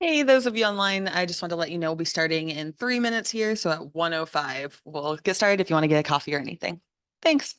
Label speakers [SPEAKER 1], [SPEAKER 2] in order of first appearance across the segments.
[SPEAKER 1] Hey, those of you online, I just want to let you know we'll be starting in 3 minutes here. So at 1:05, we'll get started if you want to get a coffee or anything. Thanks.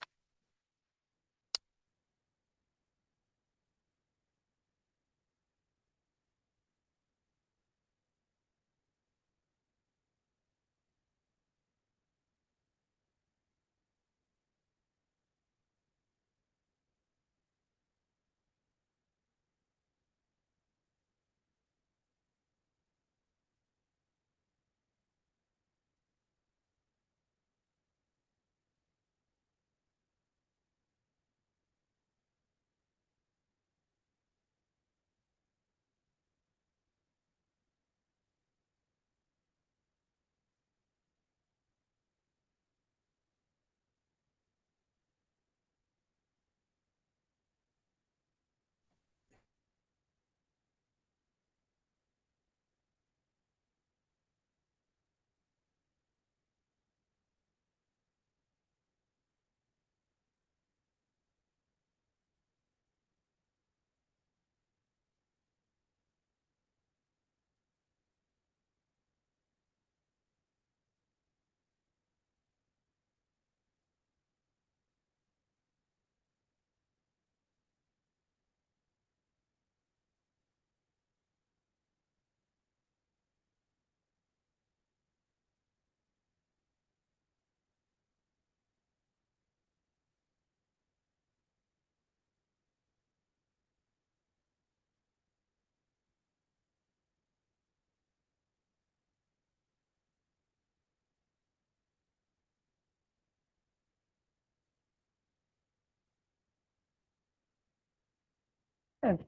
[SPEAKER 1] Good.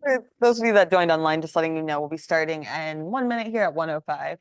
[SPEAKER 1] For those of you that joined online, just letting you know, we'll be starting in 1 minute here at 1:05.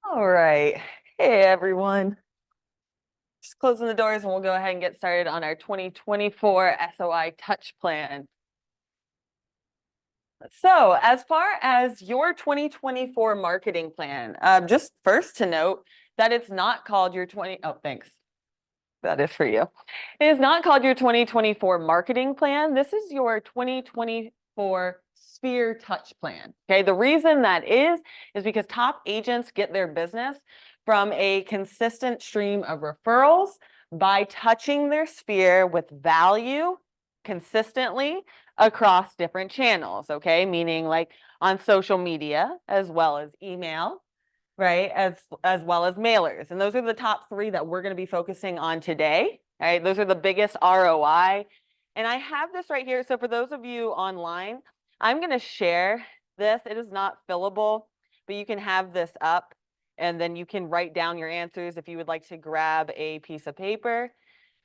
[SPEAKER 1] All right. Hey, everyone. Just closing the doors and we'll go ahead and get started on our 2024 SOI Touch Plan. So, as far as your 2024 marketing plan, just first to note that it's not called your 20. Oh, thanks. That is for you. It is not called your 2024 marketing plan. This is your 2024 Sphere Touch Plan. Okay, the reason that is because top agents get their business from a consistent stream of referrals by touching their sphere with value consistently across different channels. Okay, meaning like on social media as well as email, right? As well as mailers. And those are the top three that we're going to be focusing on today. Right? Those are the biggest ROI. And I have this right here. So for those of you online, I'm going to share this. It is not fillable, but you can have this up and then you can write down your answers. If you would like to grab a piece of paper,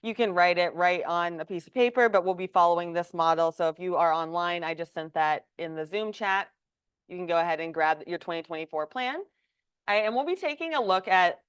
[SPEAKER 1] you can write it right on a piece of paper, but we'll be following this model. So if you are online, I just sent that in the Zoom chat. You can go ahead and grab your 2024 plan. And we'll be taking a look at,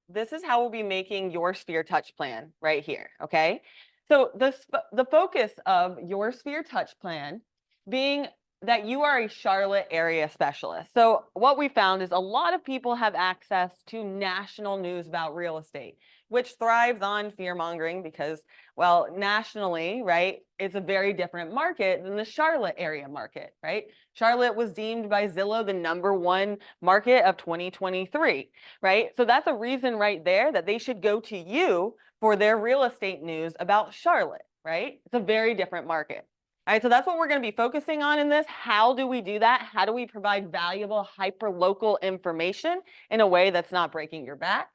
[SPEAKER 1] this is how we'll be making your Sphere Touch Plan right here, okay? So the focus of your Sphere Touch Plan being that you are a Charlotte area specialist. So what we found is a lot of people have access to national news about real estate, which thrives on fear mongering because, well, nationally, right, it's a very different market than the Charlotte area market, right? Charlotte was deemed by Zillow the #1 market of 2023, right? So that's a reason right there that they should go to you for their real estate news about Charlotte, right? It's a very different market. All right, so that's what we're going to be focusing on in this. How do we do that? How do we provide valuable hyper-local information in a way that's not breaking your back,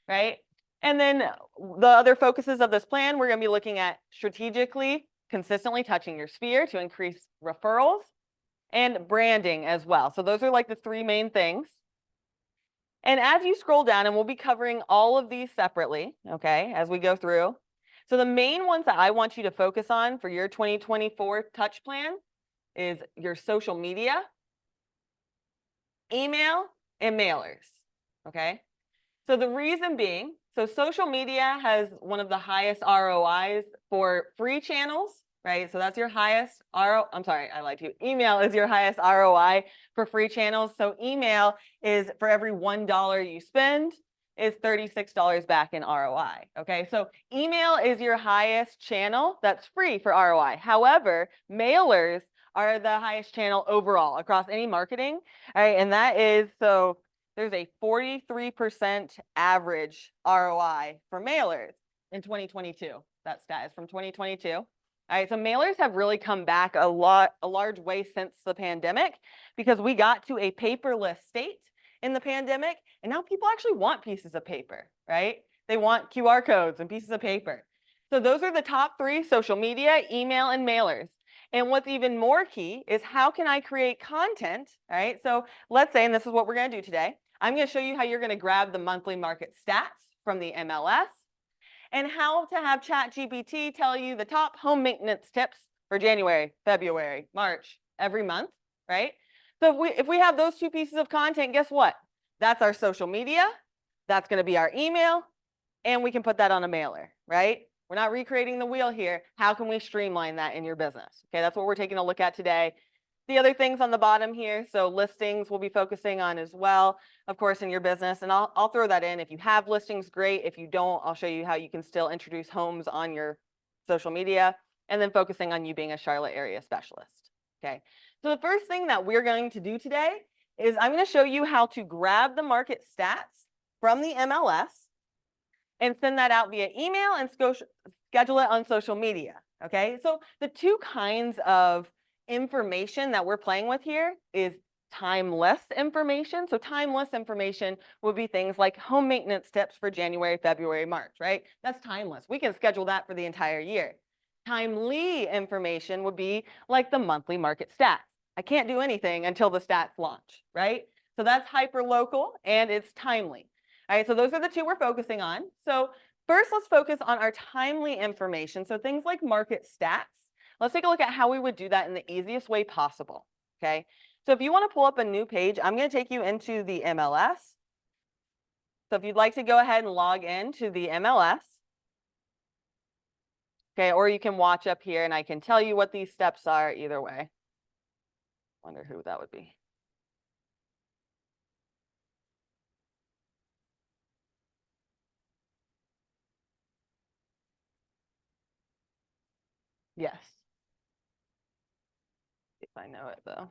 [SPEAKER 1] right? And then the other focuses of this plan, we're going to be looking at strategically, consistently touching your sphere to increase referrals and branding as well. So those are like the 3 main things. And as you scroll down, and we'll be covering all of these separately, okay, as we go through. So the main ones that I want you to focus on for your 2024 touch plan is your social media, email, and mailers, okay? So the reason being, so social media has one of the highest ROIs for free channels, right? So that's your highest I'm sorry, I lied to you. Email is your highest ROI for free channels. So email is for every $1 you spend is $36 back in ROI, okay? So email is your highest channel that's free for ROI. However, mailers are the highest channel overall across any marketing, all right? And that is, so there's a 43% average ROI for mailers in 2022. That stat is from 2022. All right, so mailers have really come back a large way since the pandemic because we got to a paperless state in the pandemic, and now people actually want pieces of paper, right? They want QR codes and pieces of paper. So those are the top 3: social media, email, and mailers. And what's even more key is how can I create content, all right? So let's say, and this is what we're going to do today, I'm going to show you how you're going to grab the monthly market stats from the MLS and how to have ChatGPT tell you the top home maintenance tips for January, February, March, every month, right? So if we have those 2 pieces of content, guess what? That's our social media, that's going to be our email, and we can put that on a mailer, right? We're not recreating the wheel here. How can we streamline that in your business? Okay, that's what we're taking a look at today. The other things on the bottom here, so listings we'll be focusing on as well, of course, in your business. And I'll throw that in. If you have listings, great. If you don't, I'll show you how you can still introduce homes on your social media, and then focusing on you being a Charlotte area specialist. Okay, so the first thing that we're going to do today is I'm going to show you how to grab the market stats from the MLS and send that out via email and schedule it on social media. Okay, so the 2 kinds of information that we're playing with here is timeless information. So timeless information would be things like home maintenance tips for January, February, March, right? That's timeless. We can schedule that for the entire year. Timely information would be like the monthly market stats. I can't do anything until the stats launch, right? So that's hyper local and it's timely. All right, so those are the 2 we're focusing on. So first, let's focus on our timely information. So things like market stats. Let's take a look at how we would do that in the easiest way possible, okay? So if you want to pull up a new page, I'm going to take you into the MLS. So if you'd like to go ahead and log in to the MLS, okay, or you can watch up here and I can tell you what these steps are either way. Wonder who that would be. Yes. If I know it though.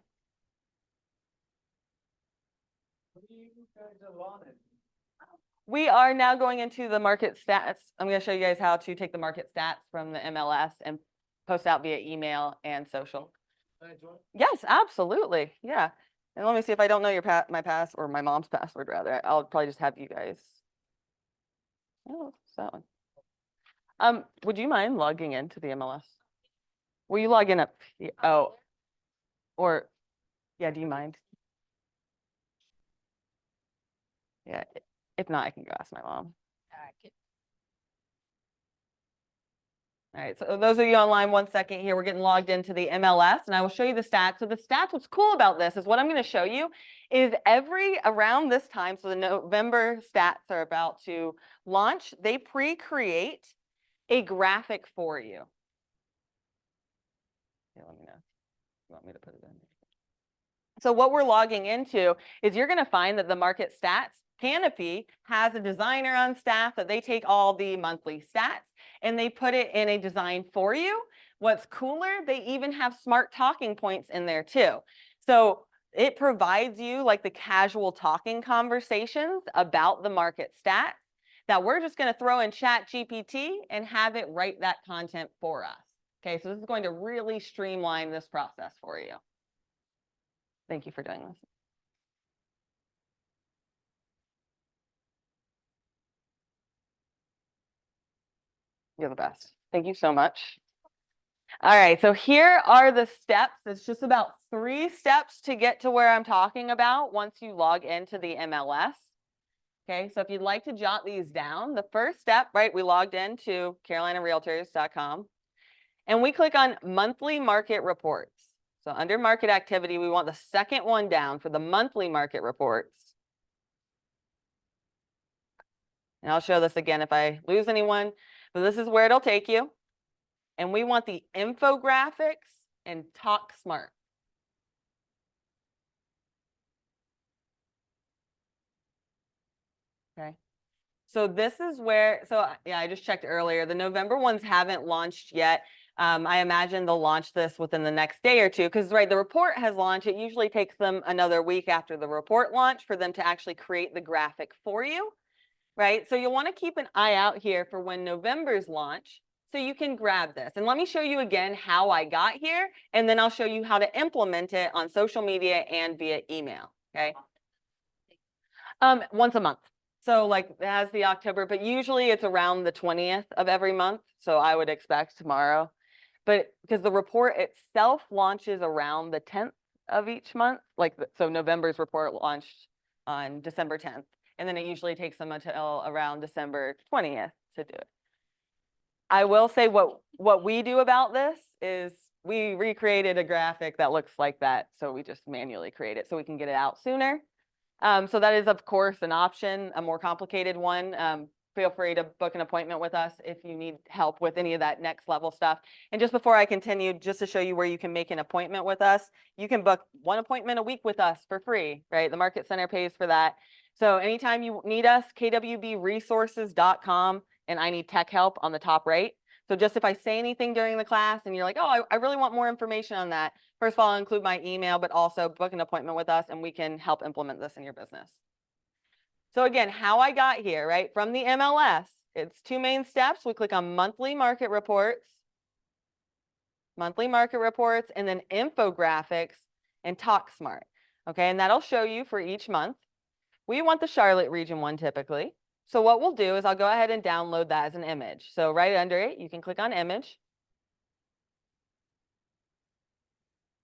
[SPEAKER 1] We are now going into the market stats. I'm going to show you guys how to take the market stats from the MLS and post out via email and social. Yes, absolutely. Yeah. And let me see if I don't know your my pass or my mom's password rather. I'll probably just have you guys. Oh, it's that one. Would you mind logging into the MLS? Will you log in up? Oh, or yeah, do you mind? Yeah. If not, I can go ask my mom. All right, so those of you online, 1 second here, we're getting logged into the MLS and I will show you the stats. So the stats, what's cool about this is what I'm going to show you is around this time, so the November stats are about to launch, they pre-create a graphic for you. Yeah, let me know. You want me to put it in? So what we're logging into is you're going to find that the market stats Canopy has a designer on staff that they take all the monthly stats and they put it in a design for you. What's cooler, they even have smart talking points in there too. So it provides you like the casual talking conversations about the market stats that we're just going to throw in ChatGPT and have it write that content for us. Okay, so this is going to really streamline this process for you. Thank you for doing this. You're the best. Thank you so much. All right, so here are the steps. It's just about 3 steps to get to where I'm talking about once you log into the MLS. Okay, so if you'd like to jot these down, the first step, right, we logged into carolinarealtors.com and we click on monthly market reports. So under market activity, we want the second one down for the monthly market reports. And I'll show this again if I lose anyone, but this is where it'll take you. And we want the infographics and talk smart. Okay. So this is where, so yeah, I just checked earlier. The November ones haven't launched yet. I imagine they'll launch this within the next day or two because, right, the report has launched. It usually takes them another week after the report launch for them to actually create the graphic for you, right? So you'll want to keep an eye out here for when November's launch so you can grab this. And let me show you again how I got here, and then I'll show you how to implement it on social media and via email, okay? Once a month. So like it has the October, but usually it's around the 20th of every month. So I would expect tomorrow. But because the report itself launches around the 10th of each month, like so November's report launched on December 10th. And then it usually takes them until around December 20th to do it. I will say what we do about this is we recreated a graphic that looks like that. So we just manually create it so we can get it out sooner. So that is, of course, an option, a more complicated one. Feel free to book an appointment with us if you need help with any of that next level stuff. And just before I continue, just to show you where you can make an appointment with us, you can book 1 appointment a week with us for free, right? The Market Center pays for that. So anytime you need us, kwbresources.com, and I need tech help on the top right. So just if I say anything during the class and you're like, oh, I really want more information on that, first of all, I'll include my email, but also book an appointment with us and we can help implement this in your business. So again, how I got here, right? From the MLS, it's 2 main steps. We click on monthly market reports, and then infographics and talk smart. Okay, and that'll show you for each month. We want the Charlotte region one typically. So what we'll do is I'll go ahead and download that as an image. So right under it, you can click on image.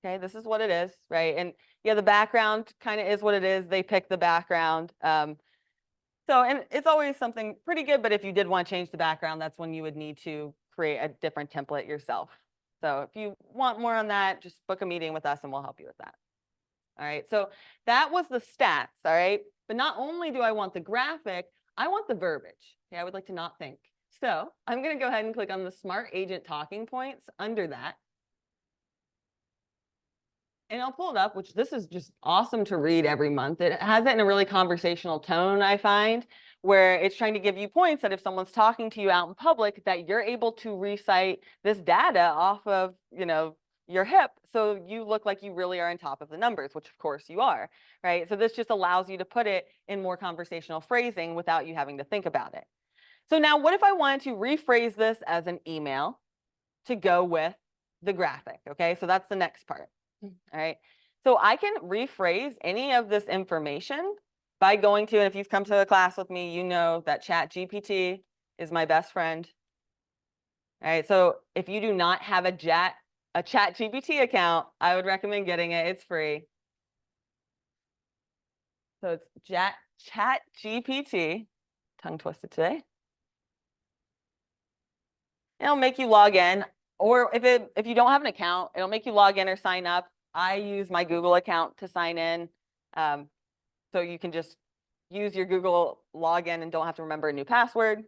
[SPEAKER 1] Okay, this is what it is, right? And yeah, the background kind of is what it is. They pick the background. And it's always something pretty good, but if you did want to change the background, that's when you would need to create a different template yourself. So if you want more on that, just book a meeting with us and we'll help you with that. All right, so that was the stats, all right? But not only do I want the graphic, I want the verbiage. Okay, I would like to not think. So I'm going to go ahead and click on the Smart Agent talking points under that. And I'll pull it up, which this is just awesome to read every month. It has it in a really conversational tone, I find, where it's trying to give you points that if someone's talking to you out in public, that you're able to recite this data off of, your hip. So you look like you really are on top of the numbers, which of course you are, right? So this just allows you to put it in more conversational phrasing without you having to think about it. So now what if I wanted to rephrase this as an email to go with the graphic? Okay, so that's the next part. All right, so I can rephrase any of this information by going to, and if you've come to a class with me, you know that ChatGPT is my best friend. All right, so if you do not have a ChatGPT account, I would recommend getting it. It's free. So it's ChatGPT, tongue twisted today. It'll make you log in, or if you don't have an account, it'll make you log in or sign up. I use my Google account to sign in. So you can just use your Google login and don't have to remember a new password.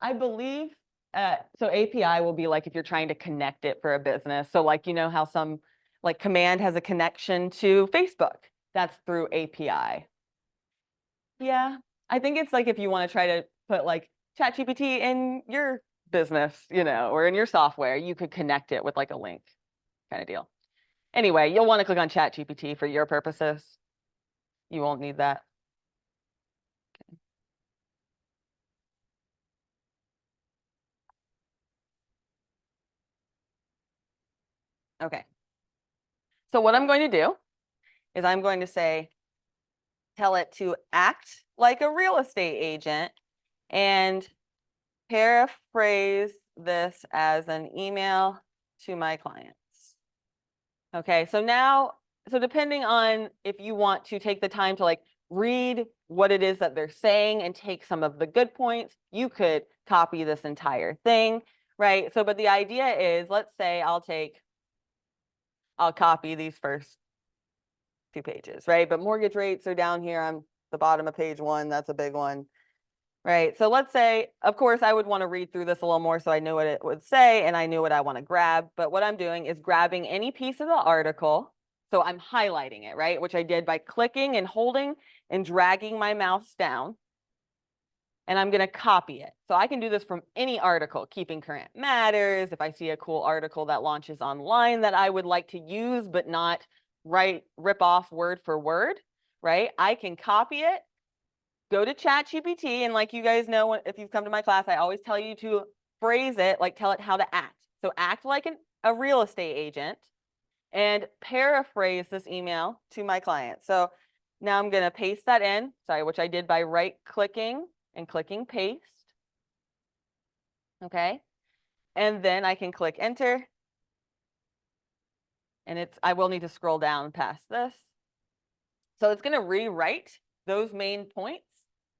[SPEAKER 1] I believe So API will be like if you're trying to connect it for a business. So like, you know how some like Command has a connection to Facebook. That's through API. Yeah, I think it's like if you want to try to put like ChatGPT in your business, you know, or in your software, you could connect it with like a link kind of deal. Anyway, you'll want to click on ChatGPT for your purposes. You won't need that. Okay. So what I'm going to do is I'm going to say, tell it to act like a real estate agent and paraphrase this as an email to my clients. Okay, so now, so depending on if you want to take the time to like read what it is that they're saying and take some of the good points, you could copy this entire thing, right? So, but the idea is, let's say I'll copy these first 2 pages, right? But mortgage rates are down here on the bottom of page 1. That's a big one, right? So let's say, of course, I would want to read through this a little more so I knew what it would say and I knew what I want to grab. But what I'm doing is grabbing any piece of the article. So I'm highlighting it, right? Which I did by clicking and holding and dragging my mouse down. And I'm going to copy it. So I can do this from any article. Keeping Current matters. If I see a cool article that launches online that I would like to use, but not rip off word for word, right? I can copy it, go to ChatGPT, and like you guys know, if you've come to my class, I always tell you to phrase it, like tell it how to act. So act like a real estate agent and paraphrase this email to my client. So now I'm going to paste that in, sorry, which I did by right-clicking and clicking paste. Okay. And then I can click enter. And I will need to scroll down past this. So it's going to rewrite those main points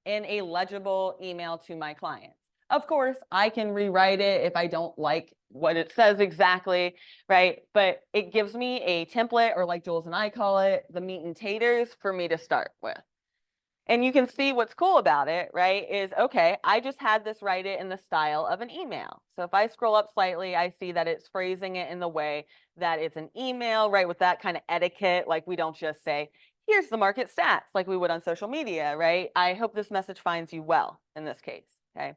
[SPEAKER 1] in a legible email to my clients. Of course, I can rewrite it if I don't like what it says exactly, right? But it gives me a template, or like Jules and I call it, the meat and taters for me to start with. And you can see what's cool about it, right, is, okay, I just had this write it in the style of an email. So if I scroll up slightly, I see that it's phrasing it in the way that it's an email, right, with that kind of etiquette. Like we don't just say, here's the market stats like we would on social media, right? I hope this message finds you well in this case, okay?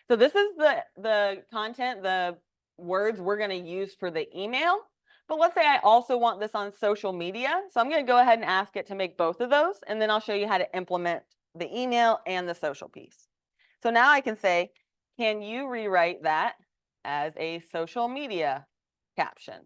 [SPEAKER 1] So this is the content, the words we're going to use for the email. But let's say I also want this on social media. So I'm going to go ahead and ask it to make both of those. And then I'll show you how to implement the email and the social piece. So now I can say, can you rewrite that as a social media caption?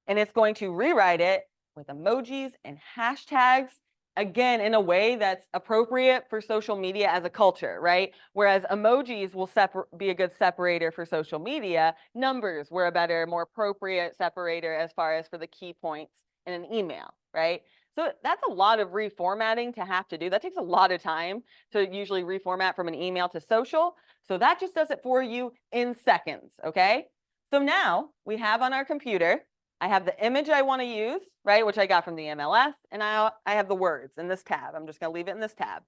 [SPEAKER 1] And it's going to rewrite it with emojis and hashtags, again, in a way that's appropriate for social media as a culture, right? Whereas emojis will be a good separator for social media, numbers were a better, more appropriate separator as far as for the key points in an email, right? So that's a lot of reformatting to have to do. That takes a lot of time to usually reformat from an email to social. So that just does it for you in seconds, okay? So now we have on our computer, I have the image I want to use, right, which I got from the MLS, and I have the words in this tab. I'm just going to leave it in this tab.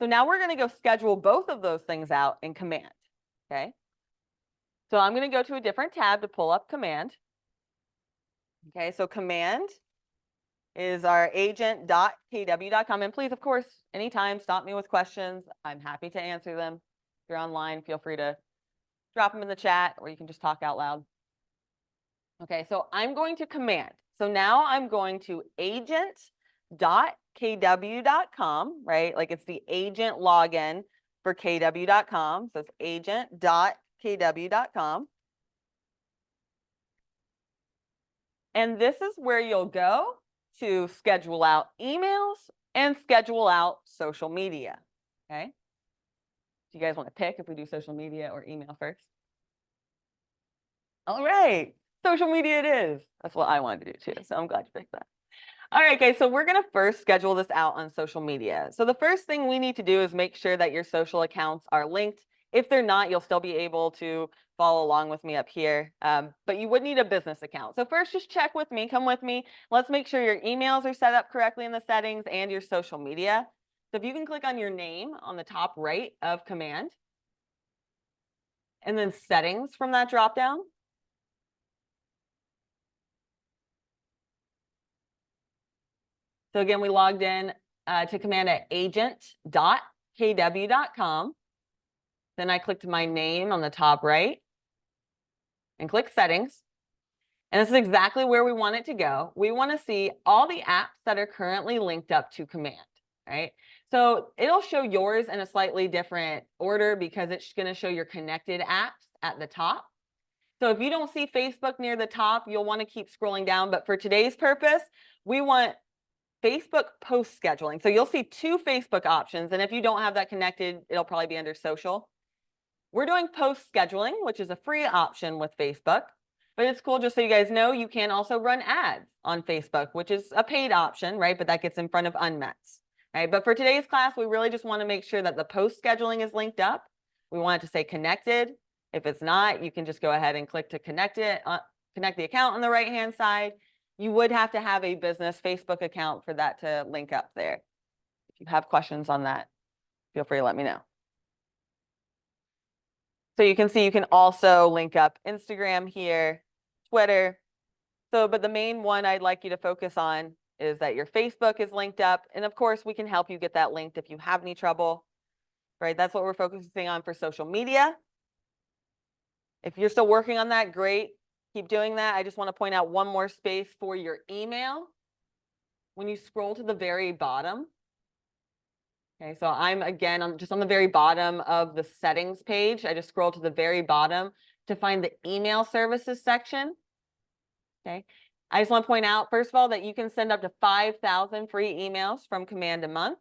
[SPEAKER 1] So now we're going to go schedule both of those things out in Command, okay? So I'm going to go to a different tab to pull up Command. Okay, so Command is our agent.kw.com. And please, of course, anytime, stop me with questions. I'm happy to answer them. If you're online, feel free to drop them in the chat, or you can just talk out loud. Okay, so I'm going to Command. So now I'm going to agent.kw.com, right? Like it's the agent login for kw.com. So it's agent.kw.com. And this is where you'll go to schedule out emails and schedule out social media, okay? Do you guys want to pick if we do social media or email first? All right, social media it is. That's what I wanted to do too, so I'm glad you picked that. All right, guys, so we're going to first schedule this out on social media. So the first thing we need to do is make sure that your social accounts are linked. If they're not, you'll still be able to follow along with me up here, but you would need a business account. So first, just check with me, come with me. Let's make sure your emails are set up correctly in the settings and your social media. So if you can click on your name on the top right of Command. and then settings from that dropdown. So again, we logged in to command at agent.kw.com. Then I clicked my name on the top right and click settings. And this is exactly where we want it to go. We want to see all the apps that are currently linked up to command, right? So it'll show yours in a slightly different order because it's going to show your connected apps at the top. So if you don't see Facebook near the top, you'll want to keep scrolling down. But for today's purpose, we want Facebook post scheduling. So you'll see two Facebook options. And if you don't have that connected, it'll probably be under social. We're doing post scheduling, which is a free option with Facebook. But it's cool, just so you guys know, you can also run ads on Facebook, which is a paid option, right? But that gets in front of unmets, right? But for today's class, we really just want to make sure that the post scheduling is linked up. We want it to say connected. If it's not, you can just go ahead and click to connect it, connect the account on the right-hand side. You would have to have a business Facebook account for that to link up there. If you have questions on that, feel free to let me know. So you can see you can also link up Instagram here, Twitter. So, but the main one I'd like you to focus on is that your Facebook is linked up. And of course, we can help you get that linked if you have any trouble, right? That's what we're focusing on for social media. If you're still working on that, great. Keep doing that. I just want to point out one more space for your email. When you scroll to the very bottom, okay, so I'm again just on the very bottom of the settings page. I just scroll to the very bottom to find the email services section. Okay, I just want to point out, first of all, that you can send up to 5,000 free emails from Command a month.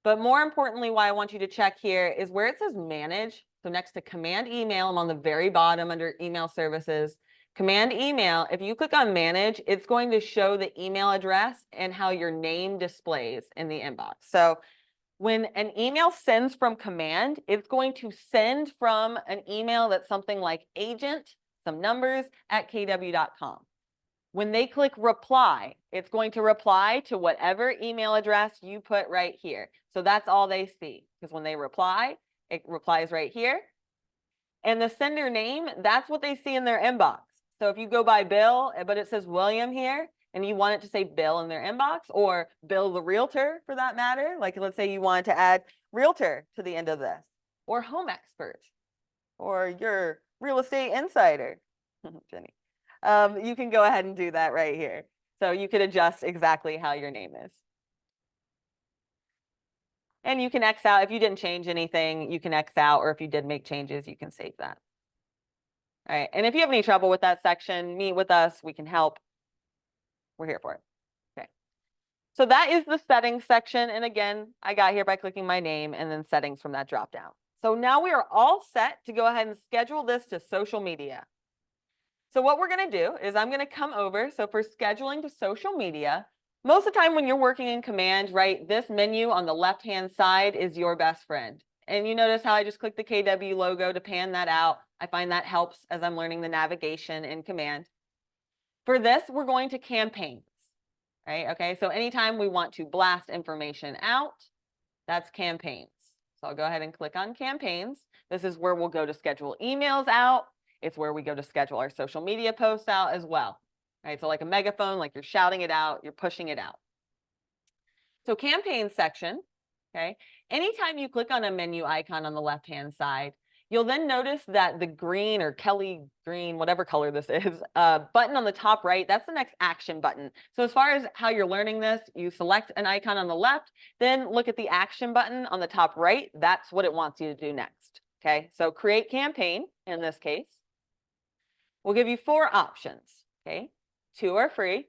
[SPEAKER 1] But more importantly, why I want you to check here is where it says manage. So next to Command email, I'm on the very bottom under email services. Command email, if you click on manage, it's going to show the email address and how your name displays in the inbox. So when an email sends from command, it's going to send from an email that's something like agent, some numbers at kw.com. When they click reply, it's going to reply to whatever email address you put right here. So that's all they see, because when they reply, it replies right here. And the sender name, that's what they see in their inbox. So if you go by Bill, but it says William here, and you want it to say Bill in their inbox, or Bill the realtor for that matter, like let's say you wanted to add realtor to the end of this, or home expert, or your real estate insider, Jenny. You can go ahead and do that right here. So you could adjust exactly how your name is. And you can X out, if you didn't change anything, you can X out, or if you did make changes, you can save that. All right, and if you have any trouble with that section, meet with us, we can help. We're here for it. Okay. So that is the settings section. And again, I got here by clicking my name and then settings from that drop down. So now we are all set to go ahead and schedule this to social media. So what we're going to do is I'm going to come over. So for scheduling to social media, most of the time when you're working in command, right, this menu on the left-hand side is your best friend. And you notice how I just clicked the KW logo to pan that out. I find that helps as I'm learning the navigation in command. For this, we're going to campaigns, right? Okay, so anytime we want to blast information out, that's campaigns. So I'll go ahead and click on campaigns. This is where we'll go to schedule emails out. It's where we go to schedule our social media posts out as well, right? So like a megaphone, like you're shouting it out, you're pushing it out. So campaign section, okay? Anytime you click on a menu icon on the left-hand side, you'll then notice that the green or Kelly green, whatever color this is, button on the top right, that's the next action button. So as far as how you're learning this, you select an icon on the left, then look at the action button on the top right. That's what it wants you to do next, okay? So create campaign in this case. We'll give you 4 options, okay? 2 are free,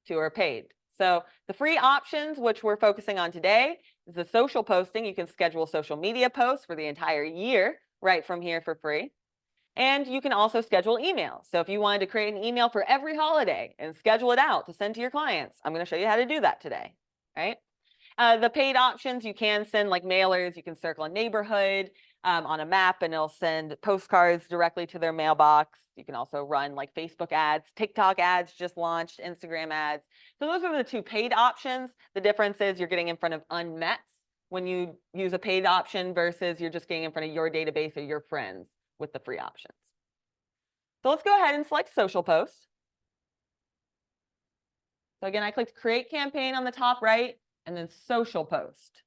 [SPEAKER 1] 2 are paid. So the free options, which we're focusing on today, is the social posting. You can schedule social media posts for the entire year right from here for free. And you can also schedule emails. So if you wanted to create an email for every holiday and schedule it out to send to your clients, I'm going to show you how to do that today, right? The paid options, you can send like mailers, you can circle a neighborhood on a map and it'll send postcards directly to their mailbox. You can also run like Facebook ads, TikTok ads just launched, Instagram ads. So those are the 2 paid options. The difference is you're getting in front of unmets when you use a paid option versus you're just getting in front of your database or your friends with the free options. So let's go ahead and select social post. So again, I clicked create campaign on the top right and then social post.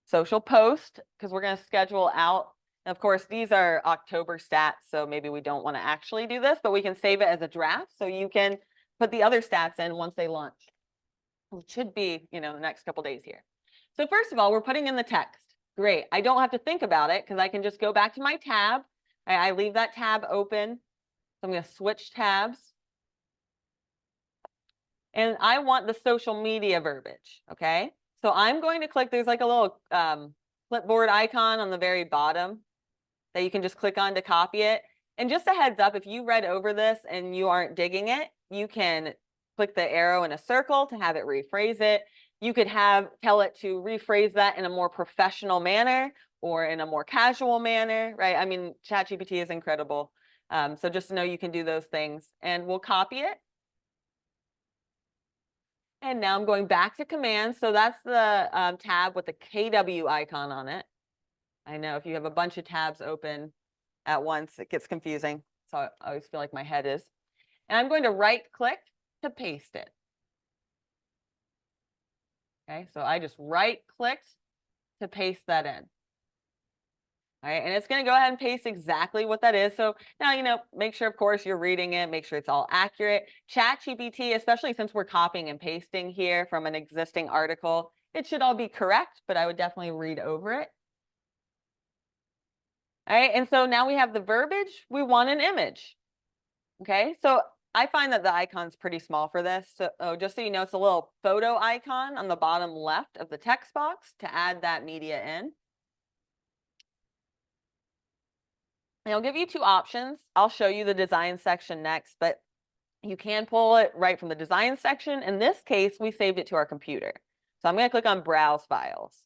[SPEAKER 1] Social post, because we're going to schedule out. And of course, these are October stats, so maybe we don't want to actually do this, but we can save it as a draft so you can put the other stats in once they launch. It should be, the next couple days here. So first of all, we're putting in the text. Great. I don't have to think about it because I can just go back to my tab. I leave that tab open. So I'm going to switch tabs. And I want the social media verbiage, okay? So I'm going to click, there's like a little clipboard icon on the very bottom that you can just click on to copy it. And just a heads up, if you read over this and you aren't digging it, you can click the arrow in a circle to have it rephrase it. You could tell it to rephrase that in a more professional manner or in a more casual manner, right? I mean, ChatGPT is incredible. So just know you can do those things, and we'll copy it. And now I'm going back to commands. So that's the tab with the KW icon on it. I know if you have a bunch of tabs open at once, it gets confusing. So I always feel like my head is. And I'm going to right click to paste it. Okay, so I just right clicked to paste that in. All right, and it's going to go ahead and paste exactly what that is. So now, make sure, of course, you're reading it, make sure it's all accurate. ChatGPT, especially since we're copying and pasting here from an existing article, it should all be correct, but I would definitely read over it. All right, and so now we have the verbiage. We want an image. Okay, so I find that the icon's pretty small for this. So just so you know, it's a little photo icon on the bottom left of the text box to add that media in. And I'll give you two options. I'll show you the design section next, but you can pull it right from the design section. In this case, we saved it to our computer. So I'm going to click on Browse Files.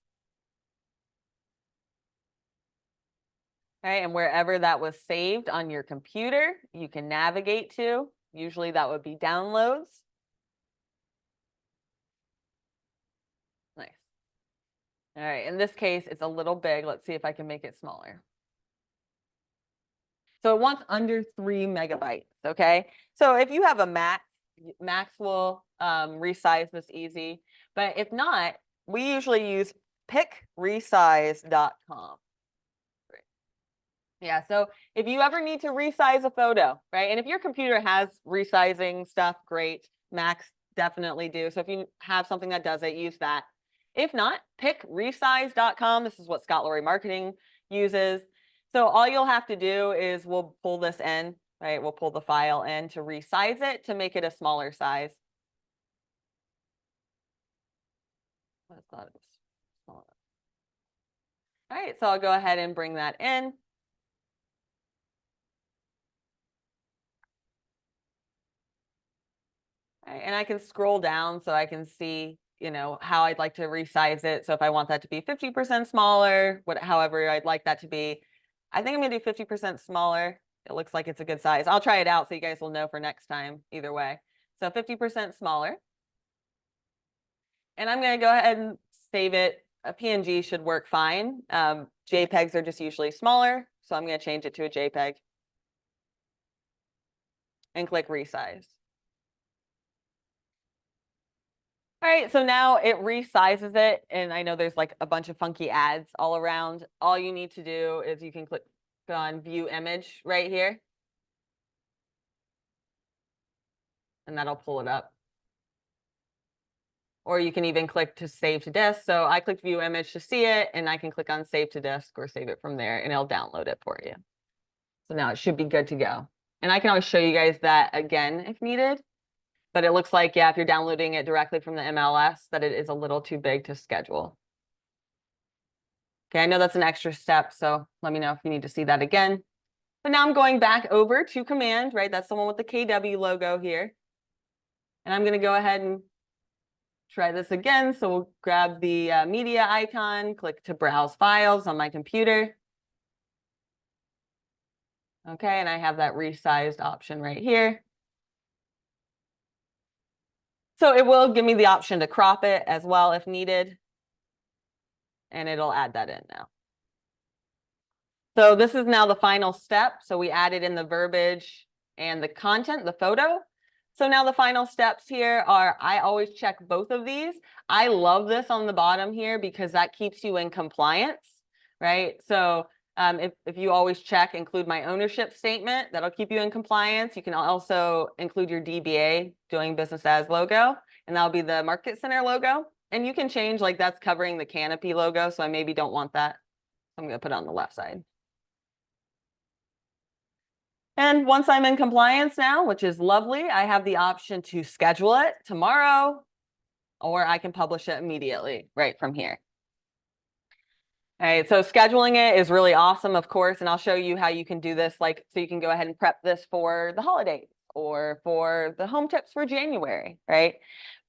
[SPEAKER 1] All right, and wherever that was saved on your computer, you can navigate to. Usually that would be Downloads. Nice. All right, in this case, it's a little big. Let's see if I can make it smaller. So it wants under 3 megabytes, okay? So if you have a Mac, Macs will resize this easy. But if not, we usually use pickresize.com. Yeah, so if you ever need to resize a photo, right? And if your computer has resizing stuff, great. Macs definitely do. So if you have something that does it, use that. If not, pickresize.com. This is what Scott Lowry Marketing uses. So all you'll have to do is we'll pull this in, right? We'll pull the file in to resize it to make it a smaller size. I thought it was small. All right, so I'll go ahead and bring that in. Right, and I can scroll down so I can see, how I'd like to resize it. So if I want that to be 50% smaller, however I'd like that to be, I think I'm gonna do 50% smaller. It looks like it's a good size. I'll try it out so you guys will know for next time either way. So 50% smaller. And I'm gonna go ahead and save it. A PNG should work fine. JPEGs are just usually smaller, so I'm gonna change it to a JPEG and click resize. All right, so now it resizes it, and I know there's like a bunch of funky ads all around. All you need to do is you can click on View Image right here, and that'll pull it up. Or you can even click to save to disk. So I clicked View Image to see it, and I can click on Save to Disk or save it from there, and it'll download it for you. So now it should be good to go. And I can always show you guys that again if needed. But it looks like, yeah, if you're downloading it directly from the MLS, that it is a little too big to schedule. Okay, I know that's an extra step, so let me know if you need to see that again. But now I'm going back over to Command, right? That's the one with the KW logo here. And I'm going to go ahead and try this again. So we'll grab the media icon, click to Browse Files on my computer. Okay, and I have that resized option right here. So it will give me the option to crop it as well if needed. And it'll add that in now. So this is now the final step. So we added in the verbiage and the content, the photo. So now the final steps here are, I always check both of these. I love this on the bottom here because that keeps you in compliance, right? So if you always check, include my ownership statement, that'll keep you in compliance. You can also include your DBA, doing business as logo, and that'll be the Market Center logo. And you can change, like that's covering the canopy logo, so I maybe don't want that. I'm gonna put it on the left side. And once I'm in compliance now, which is lovely, I have the option to schedule it tomorrow, or I can publish it immediately right from here. All right, so scheduling it is really awesome, of course, and I'll show you how you can do this, like, so you can go ahead and prep this for the holidays or for the home tips for January, right?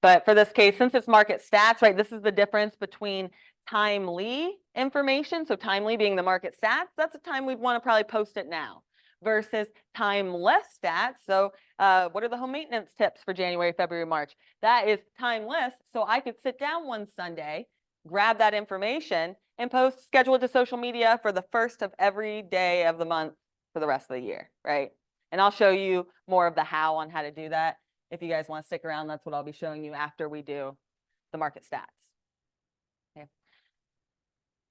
[SPEAKER 1] But for this case, since it's market stats, right, this is the difference between timely information, so timely being the market stats, that's the time we'd want to probably post it now, versus timeless stats. So what are the home maintenance tips for January, February, March? That is timeless, so I could sit down one Sunday, grab that information, and schedule it to social media for the first of every day of the month for the rest of the year, right? And I'll show you more of the how on how to do that. If you guys want to stick around, that's what I'll be showing you after we do the market stats. Okay.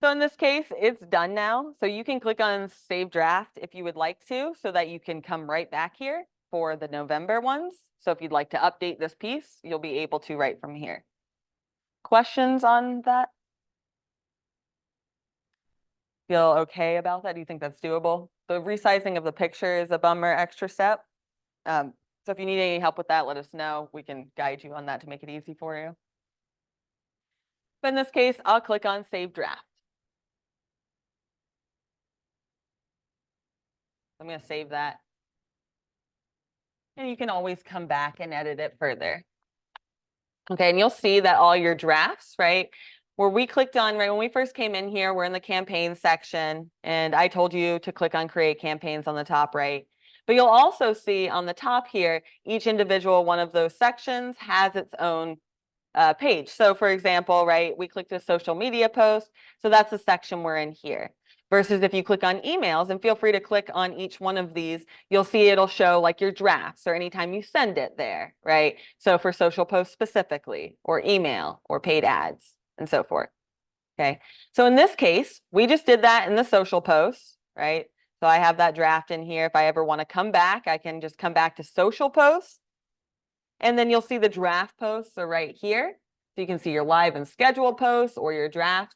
[SPEAKER 1] So in this case, it's done now. So you can click on Save Draft if you would like to, so that you can come right back here for the November ones. So if you'd like to update this piece, you'll be able to right from here. Questions on that? Feel okay about that? Do you think that's doable? The resizing of the picture is a bummer extra step. So if you need any help with that, let us know. We can guide you on that to make it easy for you. But in this case, I'll click on Save Draft. I'm going to save that. And you can always come back and edit it further. Okay, and you'll see that all your drafts, right, where we clicked on, right, when we first came in here, we're in the campaign section, and I told you to click on Create Campaigns on the top right. But you'll also see on the top here, each individual one of those sections has its own page. So for example, right, we clicked a social media post, so that's the section we're in here. Versus if you click on emails, and feel free to click on each one of these, you'll see it'll show like your drafts or anytime you send it there, right? So for social posts specifically, or email, or paid ads, and so forth. Okay, so in this case, we just did that in the social posts, right? So I have that draft in here. If I ever want to come back, I can just come back to social posts. And then you'll see the draft posts are right here. So you can see your live and scheduled posts or your drafts,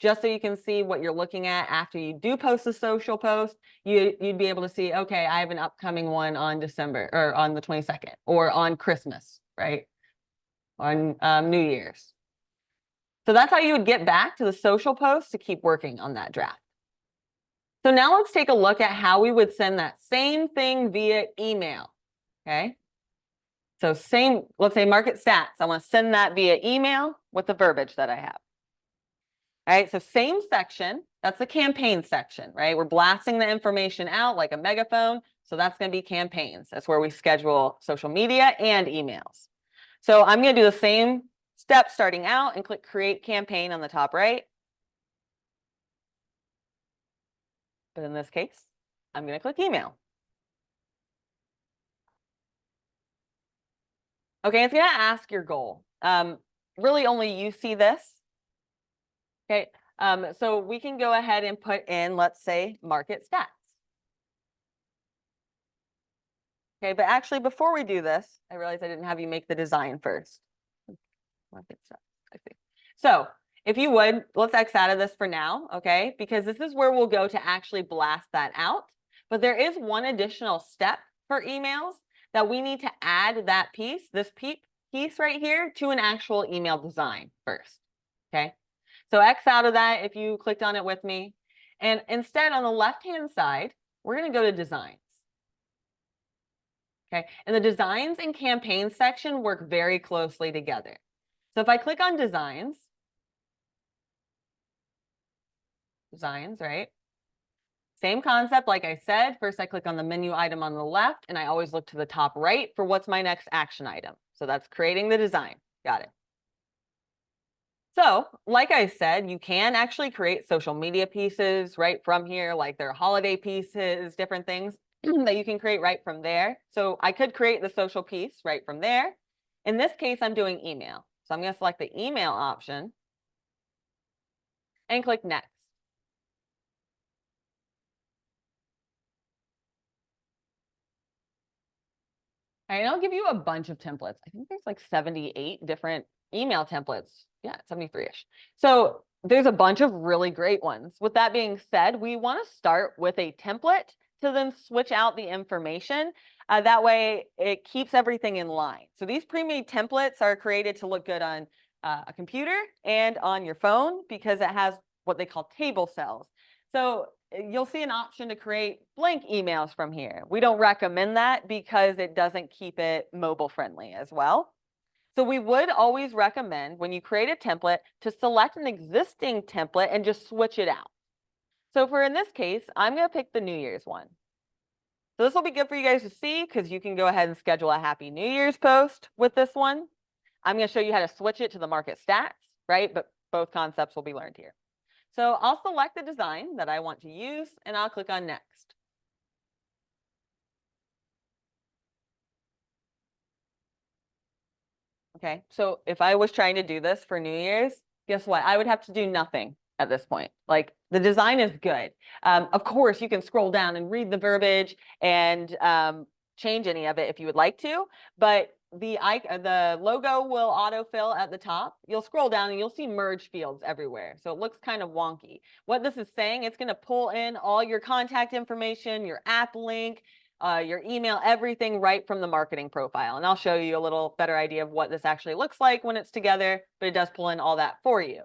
[SPEAKER 1] just so you can see what you're looking at after you do post a social post. You'd be able to see, okay, I have an upcoming one on December or on the 22nd or on Christmas, right? On New Year's. So that's how you would get back to the social post to keep working on that draft. So now let's take a look at how we would send that same thing via email, okay? So same, let's say market stats. I want to send that via email with the verbiage that I have. All right, so same section, that's the campaign section, right? We're blasting the information out like a megaphone. So that's going to be campaigns. That's where we schedule social media and emails. So I'm going to do the same step starting out and click Create Campaign on the top right. But in this case, I'm going to click Email. Okay, it's going to ask your goal. Really only you see this. Okay, so we can go ahead and put in, let's say, market stats. Okay, but actually before we do this, I realized I didn't have you make the design first. Market stats, I see. So if you would, let's X out of this for now, okay? Because this is where we'll go to actually blast that out. But there is one additional step for emails that we need to add that piece, this piece right here, to an actual email design first, okay? So X out of that if you clicked on it with me. And instead on the left-hand side, we're going to go to designs. Okay, and the designs and campaigns section work very closely together. So if I click on designs, right? Same concept, like I said, first I click on the menu item on the left, and I always look to the top right for what's my next action item. So that's creating the design. Got it. So, like I said, you can actually create social media pieces right from here, like their holiday pieces, different things that you can create right from there. So I could create the social piece right from there. In this case, I'm doing email. So I'm going to select the email option and click next. And I'll give you a bunch of templates. I think there's like 78 different email templates. Yeah, 73-ish. So there's a bunch of really great ones. With that being said, we want to start with a template to then switch out the information. That way it keeps everything in line. So these pre-made templates are created to look good on a computer and on your phone because it has what they call table cells. So you'll see an option to create blank emails from here. We don't recommend that because it doesn't keep it mobile friendly as well. So we would always recommend when you create a template to select an existing template and just switch it out. So for in this case, I'm going to pick the New Year's one. So this will be good for you guys to see because you can go ahead and schedule a Happy New Year's post with this one. I'm going to show you how to switch it to the market stats, right? But both concepts will be learned here. So I'll select the design that I want to use and I'll click on next. Okay, so if I was trying to do this for New Year's, guess what? I would have to do nothing at this point. Like the design is good. Of course, you can scroll down and read the verbiage and change any of it if you would like to, but the logo will autofill at the top. You'll scroll down and you'll see merge fields everywhere. So it looks kind of wonky. What this is saying, it's going to pull in all your contact information, your app link, your email, everything right from the marketing profile. And I'll show you a little better idea of what this actually looks like when it's together, but it does pull in all that for you.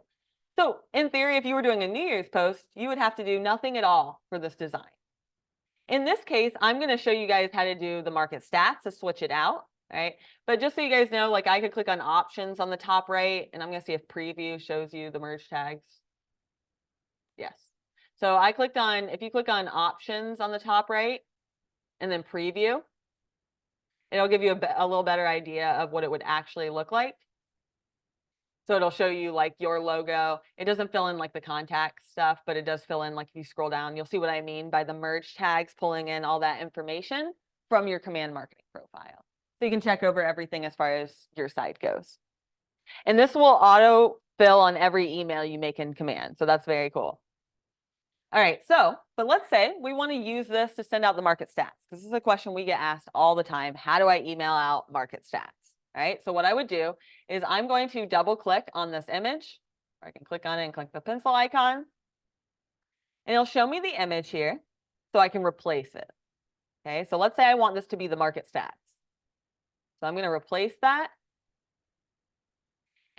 [SPEAKER 1] So in theory, if you were doing a New Year's post, you would have to do nothing at all for this design. In this case, I'm going to show you guys how to do the market stats to switch it out, right? But just so you guys know, like I could click on options on the top right, and I'm going to see if preview shows you the merge tags. Yes. So I clicked on, if you click on options on the top right, and then preview, it'll give you a little better idea of what it would actually look like. So it'll show you like your logo. It doesn't fill in like the contact stuff, but it does fill in, like if you scroll down, you'll see what I mean by the merge tags pulling in all that information from your command marketing profile. So you can check over everything as far as your site goes. And this will auto fill on every email you make in command. So that's very cool. All right, but let's say we want to use this to send out the market stats. This is a question we get asked all the time. How do I email out market stats? All right, so what I would do is I'm going to double click on this image. Or I can click on it and click the pencil icon. And it'll show me the image here so I can replace it. Okay, so let's say I want this to be the market stats. So I'm going to replace that.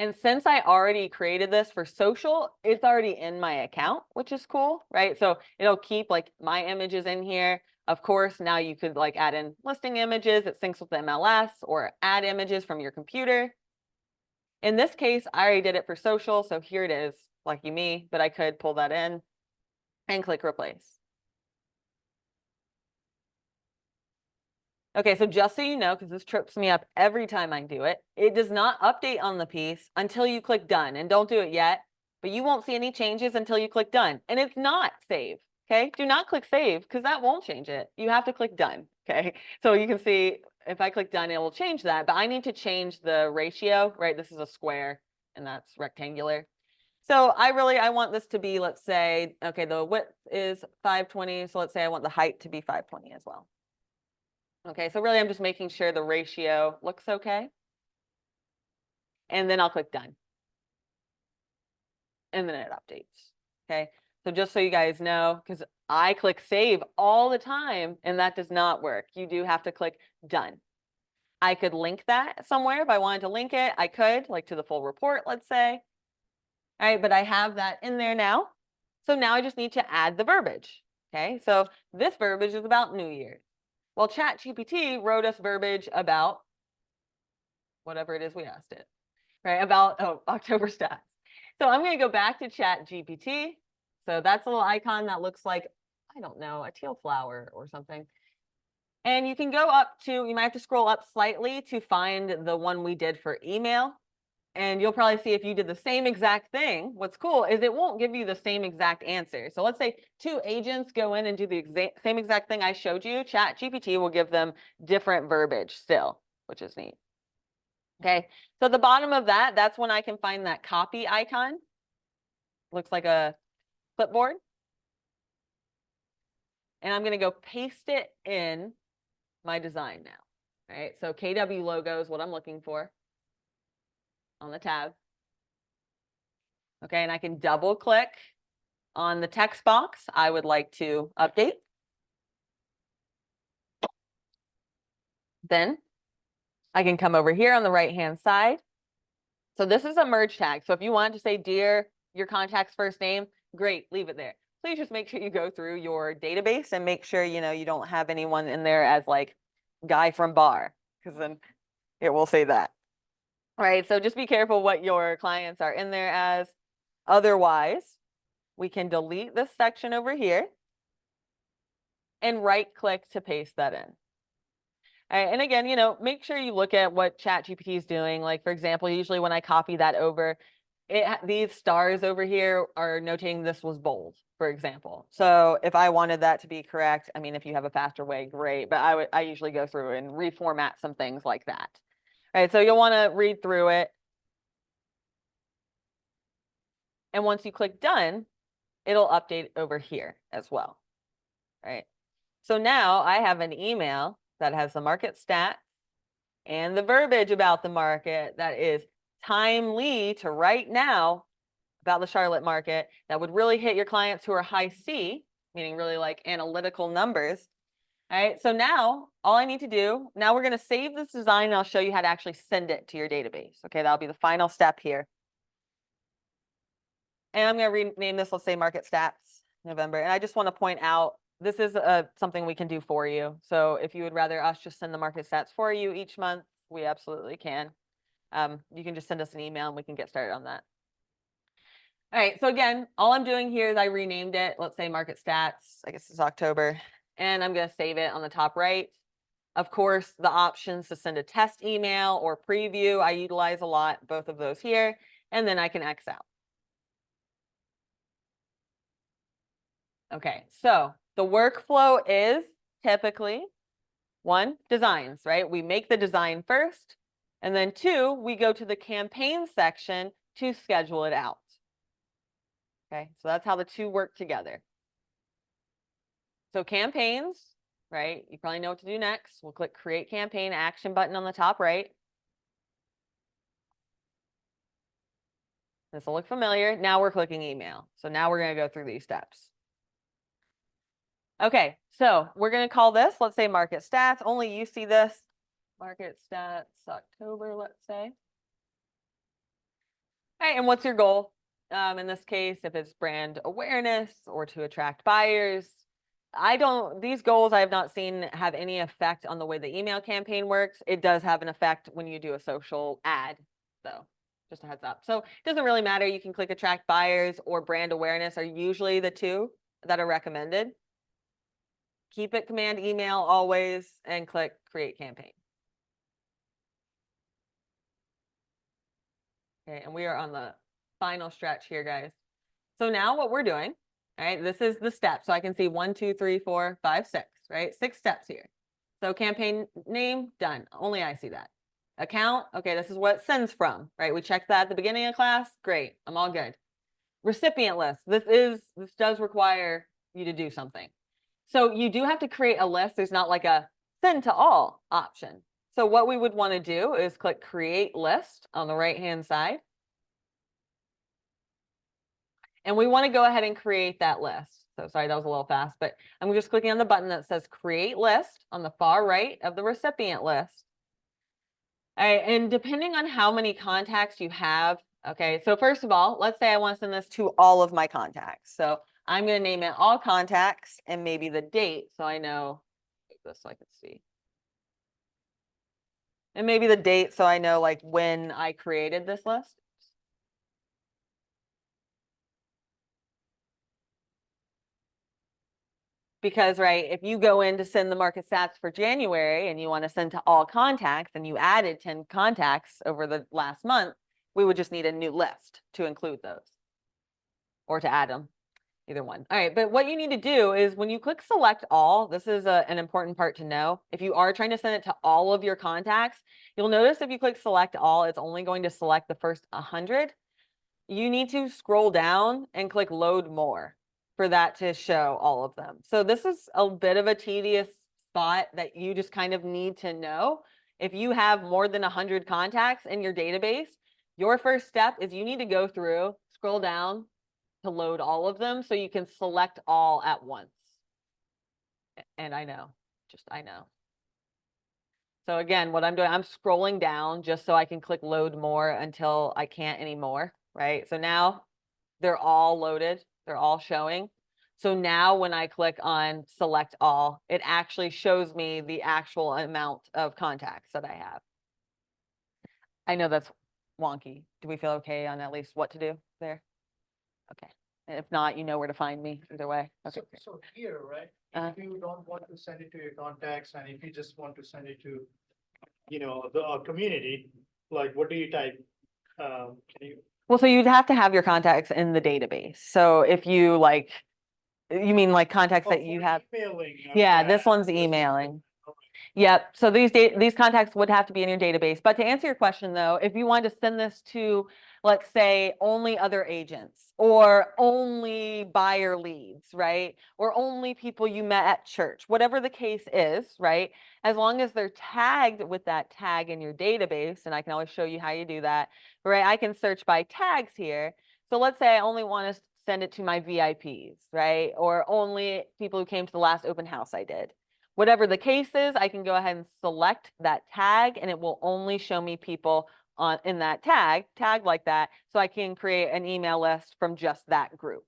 [SPEAKER 1] And since I already created this for social, it's already in my account, which is cool, right? So it'll keep like my images in here. Of course, now you could like add in listing images. It syncs with the MLS or add images from your computer. In this case, I already did it for social. So here it is, lucky me, but I could pull that in and click replace. Okay, so just so you know, because this trips me up every time I do it, it does not update on the piece until you click done. And don't do it yet, but you won't see any changes until you click done. And it's not save, okay? Do not click save because that won't change it. You have to click done, okay? So you can see if I click done, it will change that, but I need to change the ratio, right? This is a square and that's rectangular. So I want this to be, let's say, okay, the width is 520. So let's say I want the height to be 520 as well. Okay, so really I'm just making sure the ratio looks okay. And then I'll click done. And then it updates. Okay, so just so you guys know, because I click save all the time and that does not work. You do have to click done. I could link that somewhere if I wanted to link it. I could, like to the full report, let's say. All right, but I have that in there now. So now I just need to add the verbiage. Okay, so this verbiage is about New Year's. Well, ChatGPT wrote us verbiage about whatever it is we asked it, right? About October stats. So I'm going to go back to ChatGPT. So that's a little icon that looks like, I don't know, a teal flower or something. And you can go up to, you might have to scroll up slightly to find the one we did for email. And you'll probably see if you did the same exact thing, what's cool is it won't give you the same exact answer. So let's say two agents go in and do the same exact thing I showed you, ChatGPT will give them different verbiage still, which is neat. Okay, so at the bottom of that, that's when I can find that copy icon. Looks like a clipboard. And I'm gonna go paste it in my design now. All right, so KW logo is what I'm looking for on the tab. Okay, and I can double click on the text box I would like to update. Then I can come over here on the right-hand side. So this is a merge tag. So if you want to say, dear, your contact's first name, great, leave it there. Please just make sure you go through your database and make sure, you don't have anyone in there as like guy from bar, because then it will say that. All right, so just be careful what your clients are in there as. Otherwise, we can delete this section over here and right click to paste that in. All right, and again, make sure you look at what ChatGPT is doing. Like, for example, usually when I copy that over, these stars over here are notating this was bold, for example. So if I wanted that to be correct, I mean, if you have a faster way, great. But I usually go through and reformat some things like that. All right, so you'll want to read through it. And once you click done, it'll update over here as well. All right. So now I have an email that has the market stats and the verbiage about the market that is timely to right now about the Charlotte market that would really hit your clients who are high C, meaning really like analytical numbers. All right, so now all I need to do, now we're going to save this design and I'll show you how to actually send it to your database. Okay, that'll be the final step here. And I'm going to rename this, let's say Market Stats November. And I just want to point out, this is something we can do for you. So if you would rather us just send the market stats for you each month, we absolutely can. You can just send us an email and we can get started on that. All right, so again, all I'm doing here is I renamed it, let's say Market Stats, I guess it's October, and I'm going to save it on the top right. Of course, the options to send a test email or preview, I utilize a lot, both of those here, and then I can X out. Okay, so the workflow is typically 1, designs, right? We make the design first, and then 2, we go to the campaign section to schedule it out. Okay, so that's how the 2 work together. So campaigns, right? You probably know what to do next. We'll click Create Campaign, action button on the top right. This will look familiar. Now we're clicking email. So now we're going to go through these steps. Okay, so we're going to call this, let's say Market Stats. Only you see this. Market Stats October, let's say. All right, and what's your goal? In this case, if it's brand awareness or to attract buyers, these goals I have not seen have any effect on the way the email campaign works. It does have an effect when you do a social ad, though. Just a heads up. So it doesn't really matter. You can click attract buyers or brand awareness are usually the 2 that are recommended. Keep it command email always and click create campaign. Okay, and we are on the final stretch here, guys. So now what we're doing, all right, this is the step. So I can see 1, 2, 3, 4, 5, 6, right? 6 steps here. So campaign name, done. Only I see that. Account, okay, this is what it sends from, right? We checked that at the beginning of class. Great, I'm all good. Recipient list, this does require you to do something. So you do have to create a list. There's not like a send to all option. So what we would want to do is click create list on the right-hand side. And we want to go ahead and create that list. So sorry, that was a little fast, but I'm just clicking on the button that says create list on the far right of the recipient list. All right, and depending on how many contacts you have, okay, so first of all, let's say I want to send this to all of my contacts. So I'm going to name it all contacts and maybe the date so I know this so I can see. And maybe the date so I know like when I created this list. Because, right, if you go in to send the market stats for January and you want to send to all contacts and you added 10 contacts over the last month, We would just need a new list to include those or to add them, either one. All right, but what you need to do is when you click select all, this is an important part to know. If you are trying to send it to all of your contacts, you'll notice if you click select all, it's only going to select the first 100. You need to scroll down and click load more for that to show all of them. So this is a bit of a tedious spot that you just kind of need to know. If you have more than 100 contacts in your database, your first step is you need to go through, scroll down to load all of them so you can select all at once. And I know, I know. So again, what I'm doing, I'm scrolling down just so I can click load more until I can't anymore, right? So now they're all loaded, they're all showing. So now when I click on select all, it actually shows me the actual amount of contacts that I have. I know that's wonky. Do we feel okay on at least what to do there? Okay. And if not, you know where to find me either way. Okay.
[SPEAKER 2] So here, right, if you don't want to send it to your contacts and if you just want to send it to, the community, like what do you type? Can you?
[SPEAKER 1] Well, so you'd have to have your contacts in the database. So if you like, you mean like contacts that you have?
[SPEAKER 2] Emailing.
[SPEAKER 1] Yeah, this one's emailing. Yep. So these contacts would have to be in your database. But to answer your question, though, if you wanted to send this to, let's say, only other agents or only buyer leads, right? Or only people you met at church, whatever the case is, right? As long as they're tagged with that tag in your database, and I can always show you how you do that, right? I can search by tags here. So let's say I only want to send it to my VIPs, right? Or only people who came to the last open house I did. Whatever the case is, I can go ahead and select that tag and it will only show me people in that tag like that. So I can create an email list from just that group.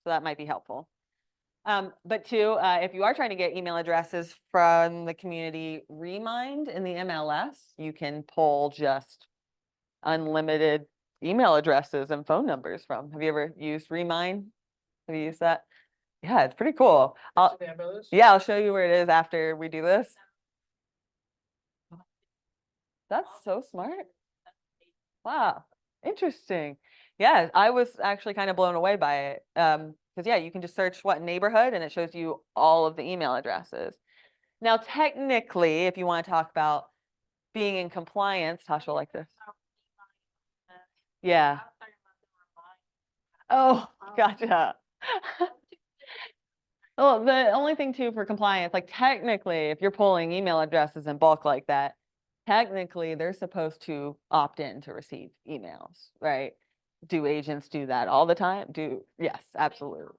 [SPEAKER 1] So that might be helpful. But two, if you are trying to get email addresses from the community Remind in the MLS, you can pull just unlimited email addresses and phone numbers from. Have you ever used Remind? Have you used that? Yeah, it's pretty cool. Yeah, I'll show you where it is after we do this. That's so smart. Wow, interesting. Yeah, I was actually kind of blown away by it. Because yeah, you can just search what neighborhood and it shows you all of the email addresses. Now, technically, if you want to talk about being in compliance, Tasha will like this. Yeah. Oh, gotcha. Well, the only thing too for compliance, like technically, if you're pulling email addresses in bulk like that, technically they're supposed to opt in to receive emails, right? Do agents do that all the time? Yes, absolutely.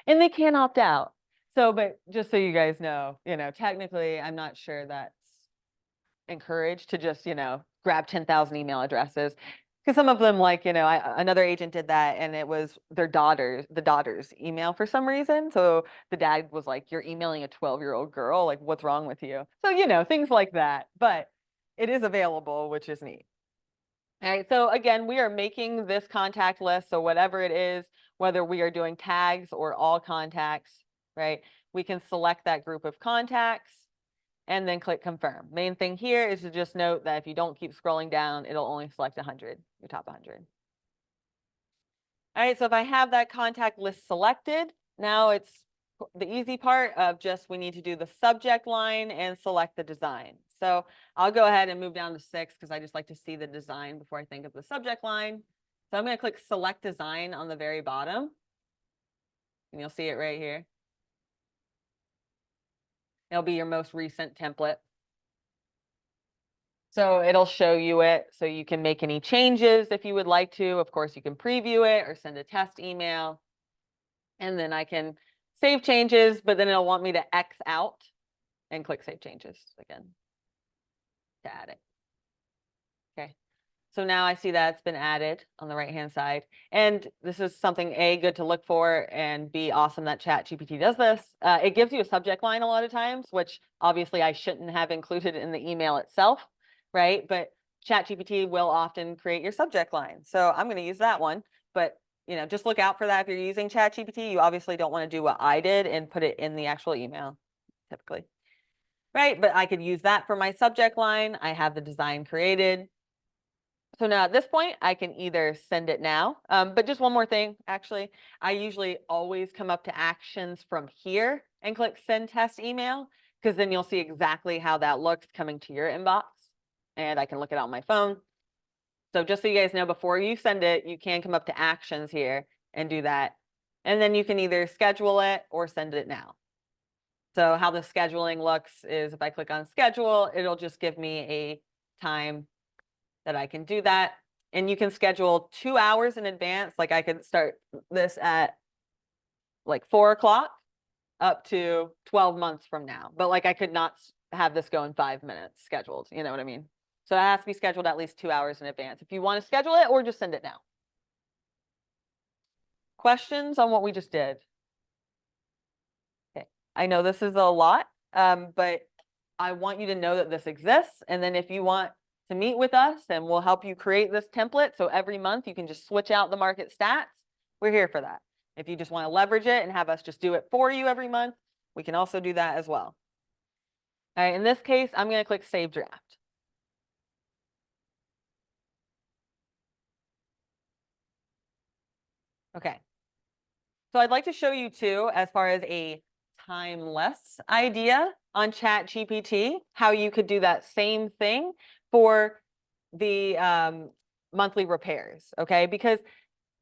[SPEAKER 1] And they can opt out. So, but just so you guys know, technically I'm not sure that's encouraged to just, grab 10,000 email addresses. Because some of them, like, another agent did that and it was the daughter's email for some reason. So the dad was like, you're emailing a 12-year-old girl, like, what's wrong with you? So, things like that. But it is available, which is neat. All right, so again, we are making this contact list. So whatever it is, whether we are doing tags or all contacts, right? We can select that group of contacts and then click confirm. Main thing here is to just note that if you don't keep scrolling down, it'll only select 100, your top 100. All right, so if I have that contact list selected, now it's the easy part of just we need to do the subject line and select the design. So I'll go ahead and move down to 6 because I just like to see the design before I think of the subject line. So I'm going to click select design on the very bottom. And you'll see it right here. It'll be your most recent template. So it'll show you it so you can make any changes if you would like to. Of course, you can preview it or send a test email. And then I can save changes, but then it'll want me to X out and click save changes again to add it. Okay. So now I see that it's been added on the right-hand side. And this is something A, good to look for, and B, awesome that ChatGPT does this. It gives you a subject line a lot of times, which obviously I shouldn't have included in the email itself, right? But ChatGPT will often create your subject line. So I'm going to use that one. But just look out for that if you're using ChatGPT. You obviously don't want to do what I did and put it in the actual email, typically. Right? But I could use that for my subject line. I have the design created. So now at this point, I can either send it now, but just one more thing, actually, I usually always come up to actions from here and click send test email, because then you'll see exactly how that looks coming to your inbox, and I can look it on my phone. So just so you guys know, before you send it, you can come up to actions here and do that. And then you can either schedule it or send it now. So how the scheduling looks is if I click on schedule, it'll just give me a time that I can do that. And you can schedule 2 hours in advance. Like I could start this at like 4 o'clock up to 12 months from now. But like I could not have this go in 5 minutes scheduled. You know what I mean? So it has to be scheduled at least 2 hours in advance if you want to schedule it, or just send it now. Questions on what we just did? Okay. I know this is a lot, but I want you to know that this exists. And then if you want to meet with us, and we'll help you create this template. So every month you can just switch out the market stats. We're here for that. If you just want to leverage it and have us just do it for you every month, we can also do that as well. All right, in this case, I'm going to click Save Draft. Okay. So I'd like to show you too, as far as a timeless idea on ChatGPT, how you could do that same thing for the monthly repairs, okay? Because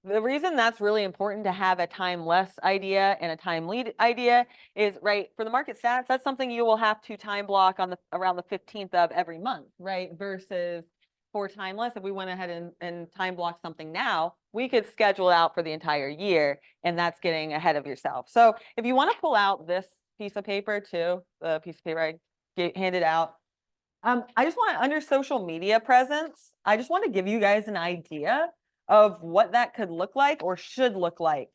[SPEAKER 1] the reason that's really important to have a timeless idea and a time lead idea is, right, for the market stats, that's something you will have to time block on around the 15th of every month, right? Versus for timeless, if we went ahead and time block something now, we could schedule out for the entire year, and that's getting ahead of yourself. So if you want to pull out this piece of paper too, the piece of paper I handed out, I just want, under social media presence, I just want to give you guys an idea of what that could look like or should look like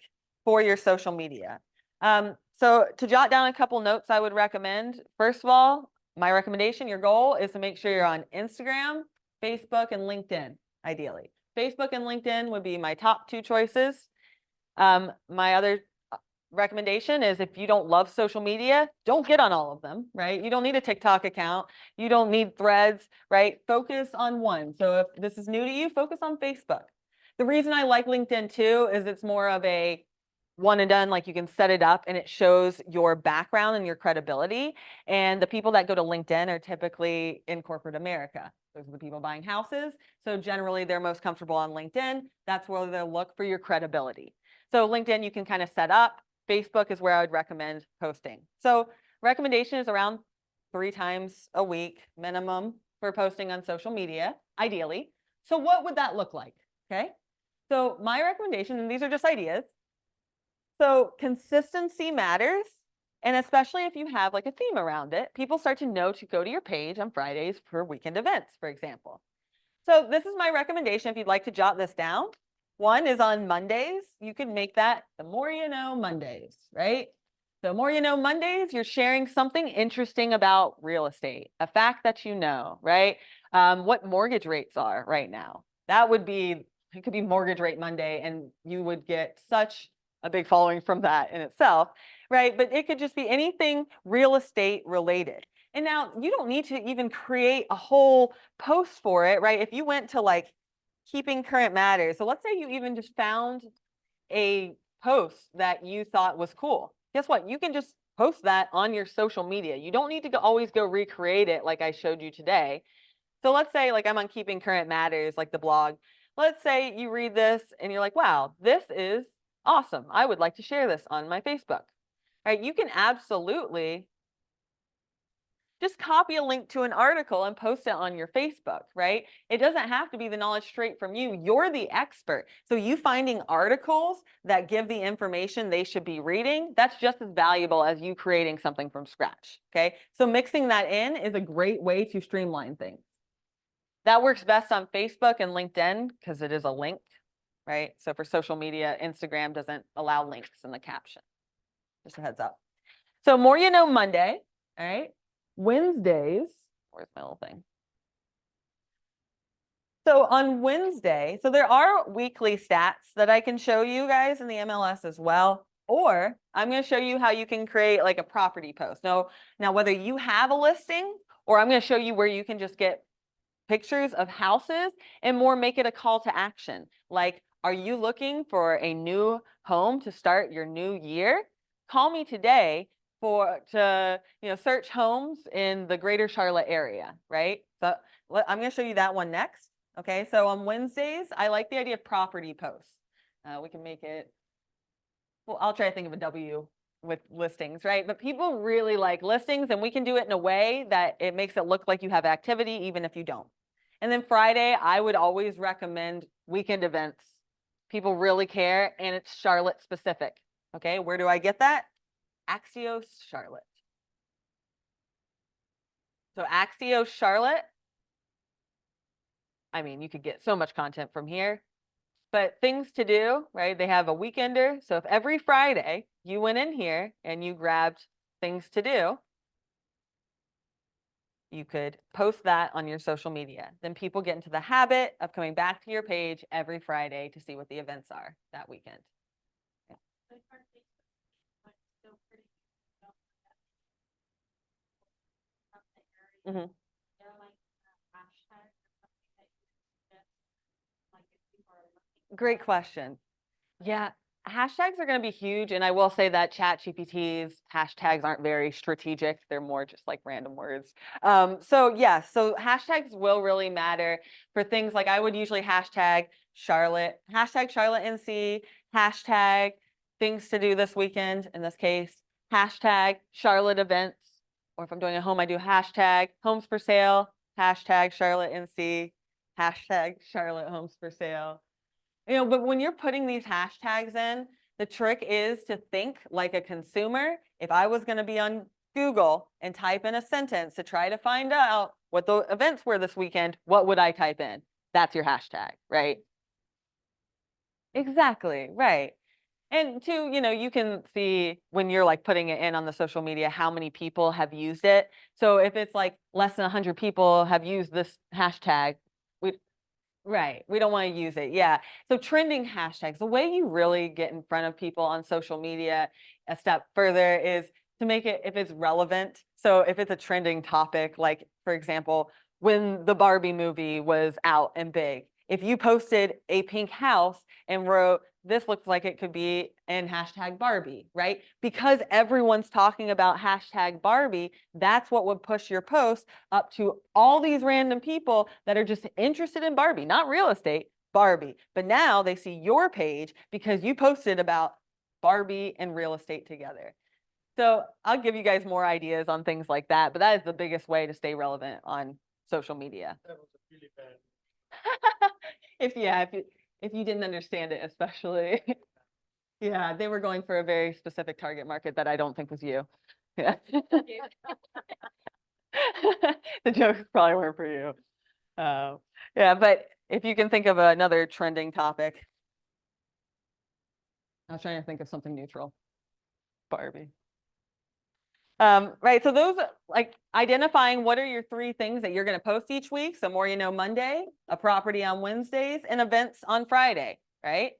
[SPEAKER 1] for your social media. So to jot down a couple notes I would recommend, first of all, my recommendation, your goal is to make sure you're on Instagram, Facebook, and LinkedIn, ideally. Facebook and LinkedIn would be my top 2 choices. My other recommendation is, if you don't love social media, don't get on all of them, right? You don't need a TikTok account. You don't need Threads, right? Focus on one. So if this is new to you, focus on Facebook. The reason I like LinkedIn too is it's more of a one and done, like you can set it up and it shows your background and your credibility. And the people that go to LinkedIn are typically in corporate America. Those are the people buying houses. So generally they're most comfortable on LinkedIn. That's where they'll look for your credibility. So LinkedIn, you can kind of set up. Facebook is where I would recommend posting. So recommendation is around 3 times a week minimum for posting on social media, ideally. So what would that look like? Okay. So my recommendation, and these are just ideas. So consistency matters. And especially if you have like a theme around it, people start to know to go to your page on Fridays for weekend events, for example. So this is my recommendation if you'd like to jot this down. One is on Mondays. You can make that the More You Know Mondays, right? So More You Know Mondays, you're sharing something interesting about real estate, a fact that you know, right? What mortgage rates are right now. That would be, it could be Mortgage Rate Monday, and you would get such a big following from that in itself, right? But it could just be anything real estate related. And now you don't need to even create a whole post for it, right? If you went to like Keeping Current Matters, so let's say you even just found a post that you thought was cool. Guess what? You can just post that on your social media. You don't need to always go recreate it like I showed you today. So let's say like I'm on Keeping Current Matters, like the blog. Let's say you read this and you're like, wow, this is awesome. I would like to share this on my Facebook. Right? You can absolutely just copy a link to an article and post it on your Facebook, right? It doesn't have to be the knowledge straight from you. You're the expert. So you finding articles that give the information they should be reading, that's just as valuable as you creating something from scratch, okay? So mixing that in is a great way to streamline things. That works best on Facebook and LinkedIn because it is a link, right? So for social media, Instagram doesn't allow links in the caption. Just a heads up. So More You Know Monday, all right? Wednesdays, where's my little thing? So on Wednesday, so there are weekly stats that I can show you guys in the MLS as well, or I'm going to show you how you can create like a property post. Now whether you have a listing, or I'm going to show you where you can just get pictures of houses and more make it a call to action. Like, are you looking for a new home to start your new year? Call me today to search homes in the greater Charlotte area, right? So I'm going to show you that one next. Okay, so on Wednesdays, I like the idea of property posts. We can make it, well, I'll try to think of a W with listings, right? But people really like listings, and we can do it in a way that it makes it look like you have activity even if you don't. And then Friday, I would always recommend weekend events. People really care, and it's Charlotte specific. Okay, where do I get that? Axios Charlotte. So Axios Charlotte, I mean, you could get so much content from here. But things to do, right? They have a weekender. So if every Friday you went in here and you grabbed things to do, you could post that on your social media. Then people get into the habit of coming back to your page every Friday to see what the events are that weekend. Yeah. Mm-hmm. Great question. Yeah, hashtags are going to be huge. And I will say that ChatGPT's hashtags aren't very strategic. They're more just like random words. So yeah, so hashtags will really matter for things like I would usually hashtag Charlotte, hashtag Charlotte NC, hashtag things to do this weekend. In this case, hashtag Charlotte events. Or if I'm doing a home, I do hashtag homes for sale, hashtag Charlotte NC, hashtag Charlotte homes for sale. But when you're putting these hashtags in, the trick is to think like a consumer. If I was going to be on Google and type in a sentence to try to find out what the events were this weekend, what would I type in? That's your hashtag, right? Exactly, right. And two, you can see when you're like putting it in on the social media, how many people have used it. So if it's like less than 100 people have used this hashtag, we right. We don't want to use it. Yeah. So trending hashtags, the way you really get in front of people on social media a step further is to make it if it's relevant. So if it's a trending topic, like for example, when the Barbie movie was out and big, if you posted a pink house and wrote, this looks like it could be in hashtag Barbie, right? Because everyone's talking about hashtag Barbie, that's what would push your post up to all these random people that are just interested in Barbie, not real estate, Barbie. But now they see your page because you posted about Barbie and real estate together. So I'll give you guys more ideas on things like that, but that is the biggest way to stay relevant on social media.
[SPEAKER 2] That was really bad.
[SPEAKER 1] if you didn't understand it, especially. Yeah, they were going for a very specific target market that I don't think was you. Yeah. The jokes probably weren't for you. Yeah, but if you can think of another trending topic. I was trying to think of something neutral. Barbie. Right, so those, like identifying what are your 3 things that you're going to post each week. So more Monday, a property on Wednesdays, and events on Friday, right?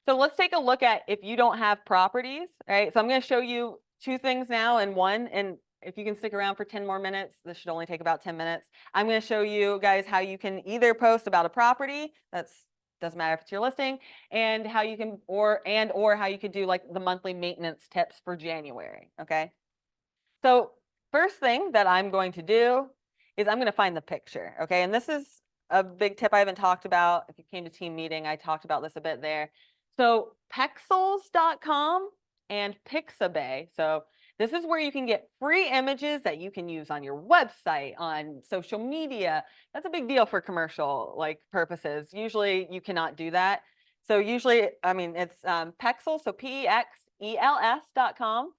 [SPEAKER 1] So let's take a look at if you don't have properties, right? So I'm going to show you 2 things now and one, and if you can stick around for 10 more minutes, this should only take about 10 minutes. I'm going to show you guys how you can either post about a property, doesn't matter if it's your listing, and how you can, or how you could do like the monthly maintenance tips for January, okay? So first thing that I'm going to do is I'm going to find the picture, okay? And this is a big tip I haven't talked about. If you came to team meeting, I talked about this a bit there. So Pexels.com and Pixabay. So this is where you can get free images that you can use on your website, on social media. That's a big deal for commercial like purposes. Usually you cannot do that. So usually, I mean, it's Pexels, so PEXELS.com.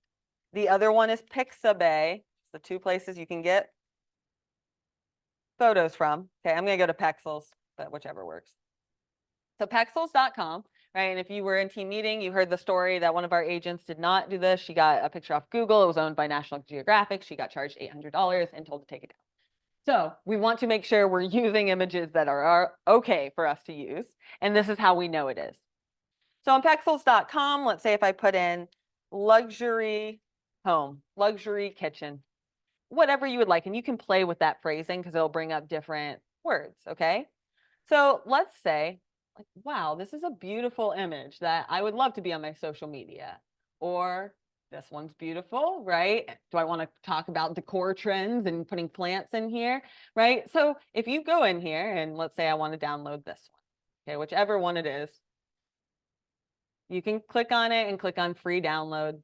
[SPEAKER 1] The other one is Pixabay. It's the 2 places you can get photos from. Okay, I'm going to go to Pexels, but whichever works. So Pexels.com, right? And if you were in team meeting, you heard the story that one of our agents did not do this. She got a picture off Google. It was owned by National Geographic. She got charged $800 and told to take it down. So we want to make sure we're using images that are okay for us to use. And this is how we know it is. So on Pexels.com, let's say if I put in luxury home, luxury kitchen, whatever you would like. And you can play with that phrasing because it'll bring up different words, okay? So let's say, like, wow, this is a beautiful image that I would love to be on my social media. Or this one's beautiful, right? Do I want to talk about decor trends and putting plants in here, right? So if you go in here and let's say I want to download this one, okay, whichever one it is, you can click on it and click on free download.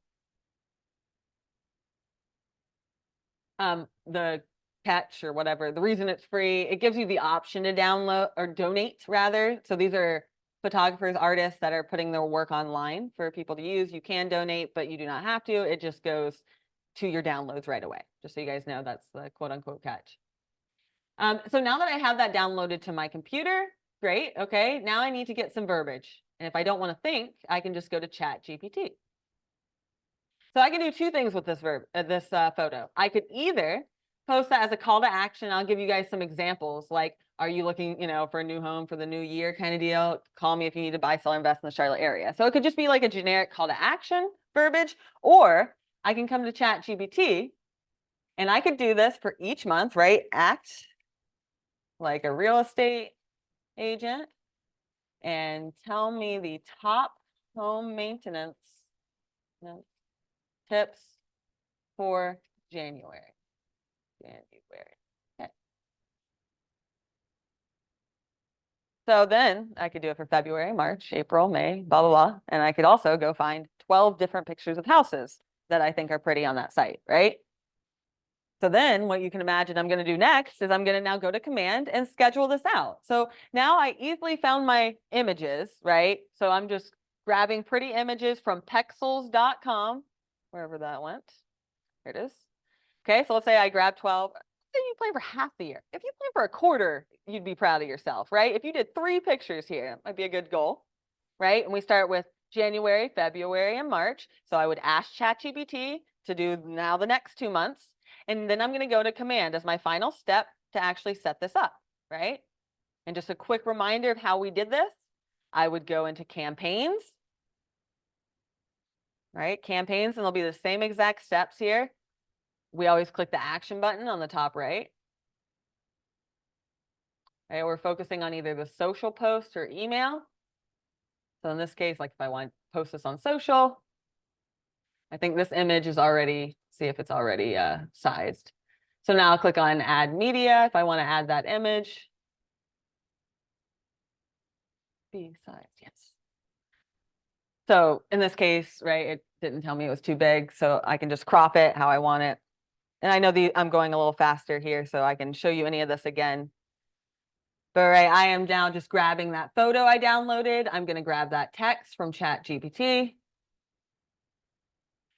[SPEAKER 1] The catch or whatever, the reason it's free, it gives you the option to download or donate rather. So these are photographers, artists that are putting their work online for people to use. You can donate, but you do not have to. It just goes to your downloads right away. Just so you guys know, that's the quote unquote catch. So now that I have that downloaded to my computer, great. Okay, now I need to get some verbiage. And if I don't want to think, I can just go to Chat GPT. So I can do two things with this photo. I could either post that as a call to action. I'll give you guys some examples, like, are you looking, for a new home for the new year kind of deal? Call me if you need to buy, sell, or invest in the Charlotte area. So it could just be like a generic call to action verbiage, or I can come to Chat GPT and I could do this for each month, right? Act like a real estate agent and tell me the top home maintenance tips for January. Okay. So then I could do it for February, March, April, May, blah, blah, blah. And I could also go find 12 different pictures of houses that I think are pretty on that site, right? So then what you can imagine I'm going to do next is I'm going to now go to command and schedule this out. So now I easily found my images, right? So I'm just grabbing pretty images from pexels.com, wherever that went. There it is. Okay, so let's say I grab 12. Say you plan for half the year. If you plan for a quarter, you'd be proud of yourself, right? If you did 3 pictures here, it might be a good goal, right? And we start with January, February, and March. So I would ask ChatGPT to do now the next 2 months. And then I'm going to go to command as my final step to actually set this up, right? And just a quick reminder of how we did this. I would go into campaigns, right? Campaigns, and they'll be the same exact steps here. We always click the action button on the top right. Okay, we're focusing on either the social post or email. So in this case, like if I want to post this on social, I think this image is already, see if it's already sized. So now I'll click on add media if I want to add that image. Be sized, yes. So in this case, right, it didn't tell me it was too big, so I can just crop it how I want it. And I know I'm going a little faster here, so I can show you any of this again. But right, I am now just grabbing that photo I downloaded. I'm going to grab that text from ChatGPT.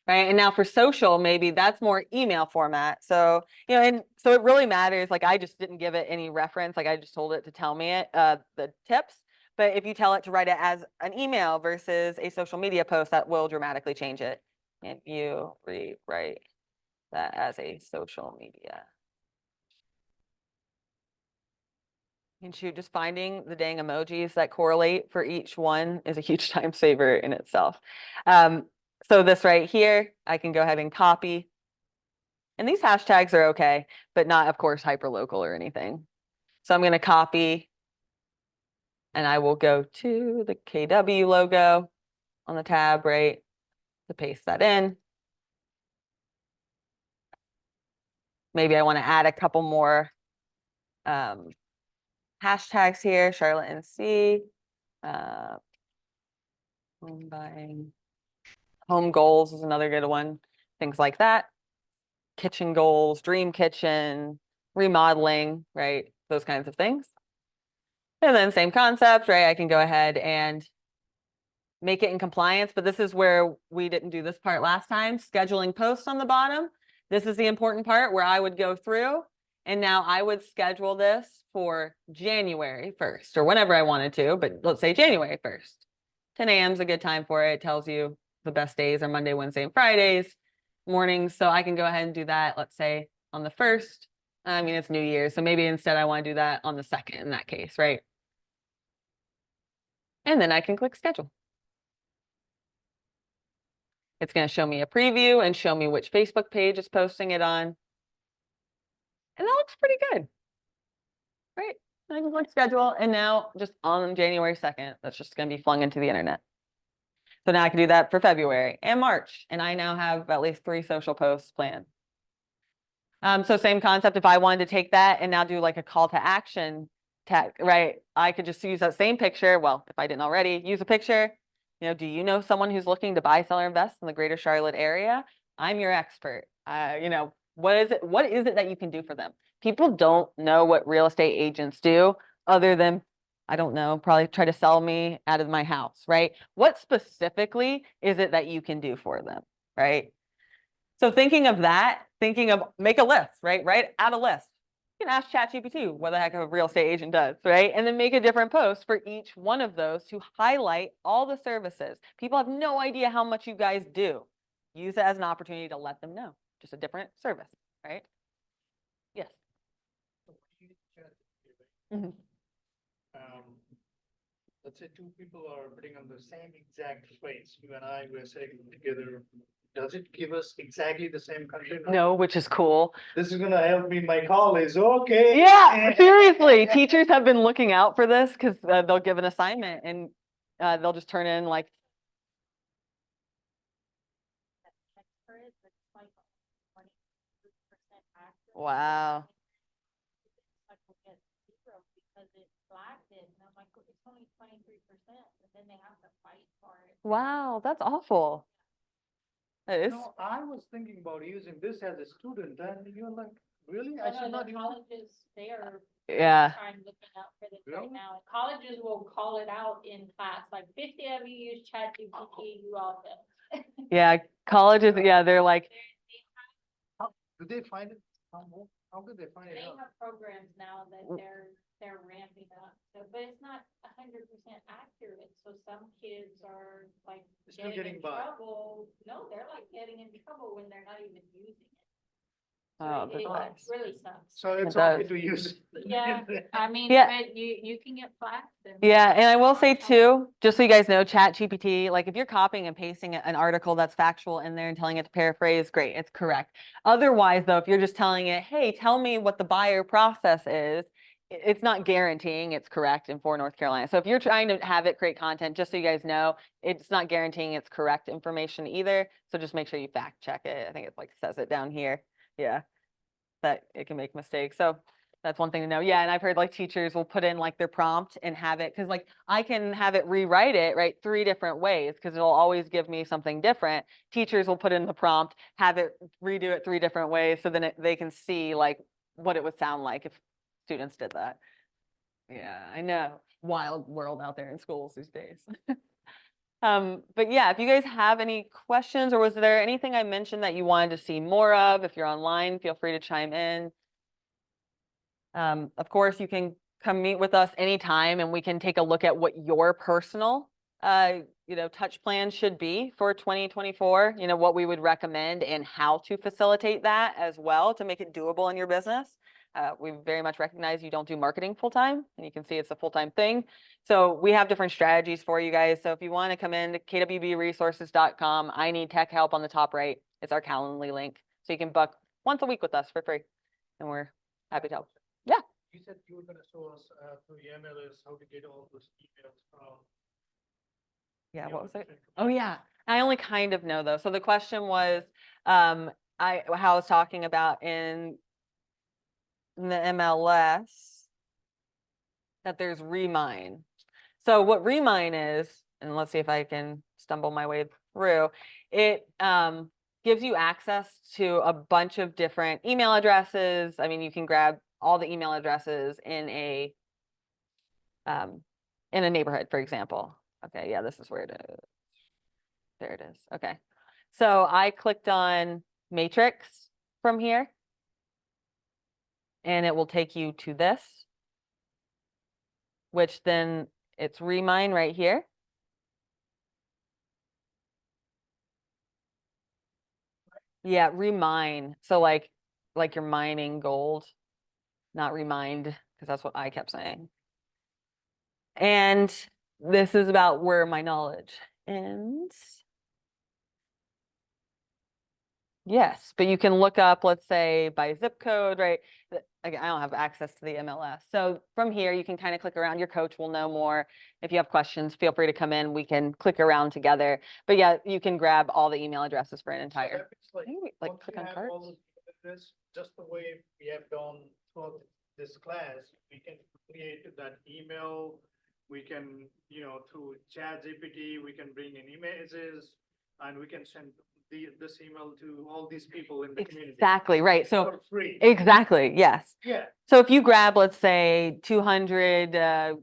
[SPEAKER 1] Right. And now for social, maybe that's more email format. So, and so it really matters. Like I just didn't give it any reference. Like I just told it to tell me the tips. But if you tell it to write it as an email versus a social media post, that will dramatically change it. And you rewrite that as a social media. And shoot, just finding the dang emojis that correlate for each one is a huge time saver in itself. So this right here, I can go ahead and copy. And these hashtags are okay, but not, of course, hyperlocal or anything. So I'm going to copy and I will go to the KW logo on the tab, right, to paste that in. Maybe I want to add a couple more hashtags here, Charlotte NC, home buying, home goals is another good one, things like that. Kitchen goals, dream kitchen, remodeling, right? Those kinds of things. And then same concept, right? I can go ahead and make it in compliance, but this is where we didn't do this part last time, scheduling posts on the bottom. This is the important part where I would go through and now I would schedule this for January 1st or whenever I wanted to, but let's say January 1st. 10 a.m. is a good time for it. It tells you the best days are Monday, Wednesday, and Fridays mornings. So I can go ahead and do that, let's say on the 1st. I mean, it's New Year's, so maybe instead I want to do that on the 2nd in that case, right? And then I can click schedule. It's going to show me a preview and show me which Facebook page is posting it on. And that looks pretty good, right? I can click schedule, and now just on January 2nd, that's just gonna be flung into the internet. So now I can do that for February and March, and I now have at least 3 social posts planned. So same concept, if I wanted to take that and now do like a call to action tag, right? I could just use that same picture. Well, if I didn't already, use a picture. Do you know someone who's looking to buy, sell, or invest in the greater Charlotte area? I'm your expert. What is it that you can do for them? People don't know what real estate agents do other than, I don't know, probably try to sell me out of my house, right? What specifically is it that you can do for them, right? So thinking of make a list, right? Write out a list. You can ask ChatGPT what the heck a real estate agent does, right? And then make a different post for each one of those to highlight all the services. People have no idea how much you guys do. Use it as an opportunity to let them know. Just a different service, right? Yes. Mhm.
[SPEAKER 2] Let's say 2 people are putting on the same exact phrase, you and I were sitting together. Does it give us exactly the same content?
[SPEAKER 1] No, which is cool.
[SPEAKER 2] This is gonna help me, my college, okay.
[SPEAKER 1] Yeah, seriously, teachers have been looking out for this because they'll give an assignment and they'll just turn in like, wow. Wow, that's awful. That is.
[SPEAKER 2] No, I was thinking about using this as a student, and you're like, really? I should not use it?
[SPEAKER 3] Colleges, they are
[SPEAKER 1] Yeah.
[SPEAKER 3] trying looking out for this
[SPEAKER 2] Really?
[SPEAKER 3] right now. And colleges will call it out in class, like 50 of you use ChatGPT, you all fail.
[SPEAKER 1] Yeah, colleges, yeah, they're like,
[SPEAKER 2] Do they find it? How do they find it
[SPEAKER 3] They
[SPEAKER 2] out?
[SPEAKER 3] have programs now that they're ramping up, so, but it's not 100% accurate, so some kids are like
[SPEAKER 2] Still
[SPEAKER 3] getting
[SPEAKER 2] getting
[SPEAKER 3] in
[SPEAKER 2] by.
[SPEAKER 3] trouble. No, they're like getting in trouble when they're not even using it.
[SPEAKER 1] oh,
[SPEAKER 3] So it
[SPEAKER 1] that's-
[SPEAKER 3] really sucks.
[SPEAKER 2] So it's
[SPEAKER 1] It
[SPEAKER 2] okay
[SPEAKER 1] does.
[SPEAKER 2] to use.
[SPEAKER 3] Yeah, I mean,
[SPEAKER 1] Yeah.
[SPEAKER 3] but you can get flagged. and-
[SPEAKER 1] Yeah, and I will say too, just so you guys know, ChatGPT, like if you're copying and pasting an article that's factual in there and telling it to paraphrase, great, it's correct. Otherwise, though, if you're just telling it, hey, tell me what the buyer process is, it's not guaranteeing it's correct for North Carolina. So if you're trying to have it create content, just so you guys know, it's not guaranteeing it's correct information either. So just make sure you fact check it. I think it like says it down here. Yeah, that it can make mistakes. So that's one thing to know. Yeah, and I've heard like teachers will put in like their prompt and have it, because like I can have it rewrite it, right, 3 different ways, because it'll always give me something different. Teachers will put in the prompt, have it redo it 3 different ways, so then they can see like what it would sound like if students did that. Yeah, I know. Wild world out there in schools these days. But yeah, if you guys have any questions, or was there anything I mentioned that you wanted to see more of? If you're online, feel free to chime in. Of course, you can come meet with us anytime and we can take a look at what your personal, touch plan should be for 2024, what we would recommend and how to facilitate that as well to make it doable in your business. We very much recognize you don't do marketing full-time, and you can see it's a full-time thing. So we have different strategies for you guys. So if you want to come in to kwbresources.com, I need tech help on the top right. It's our Calendly link. So you can book once a week with us for free, and we're happy to help. Yeah.
[SPEAKER 2] You said you were gonna show us through the MLS how to get all those emails from.
[SPEAKER 1] Yeah,
[SPEAKER 2] the
[SPEAKER 1] what was it?
[SPEAKER 2] different
[SPEAKER 1] Oh, yeah. I only kind of know though. So the question was, how I was talking about in the MLS that there's Remine. So what Remine is, and let's see if I can stumble my way through, it gives you access to a bunch of different email addresses. I mean, you can grab all the email addresses in a neighborhood, for example. Okay, yeah, this is where it is. There it is. Okay. So I clicked on Matrix from here, and it will take you to this, which then it's Remine right here. Yeah, remine. So like you're mining gold, not remind, because that's what I kept saying. And this is about where my knowledge ends. Yes, but you can look up, let's say by zip code, right? Again, I don't have access to the MLS. So from here, you can kind of click around. Your coach will know more. If you have questions, feel free to come in. We can click around together. But yeah, you can grab all the email addresses for an
[SPEAKER 2] So
[SPEAKER 1] entire.
[SPEAKER 2] that means,
[SPEAKER 1] Maybe we, like
[SPEAKER 2] once
[SPEAKER 1] click
[SPEAKER 2] you
[SPEAKER 1] on
[SPEAKER 2] have
[SPEAKER 1] cards.
[SPEAKER 2] all those this, just the way we have done throughout this class, we can create that email. We can, through chat GPT, we can bring in images and we can send this email to all these people in the community.
[SPEAKER 1] Exactly, right. So
[SPEAKER 2] For free.
[SPEAKER 1] exactly, yes.
[SPEAKER 2] Yeah,
[SPEAKER 1] So if you grab, let's say 200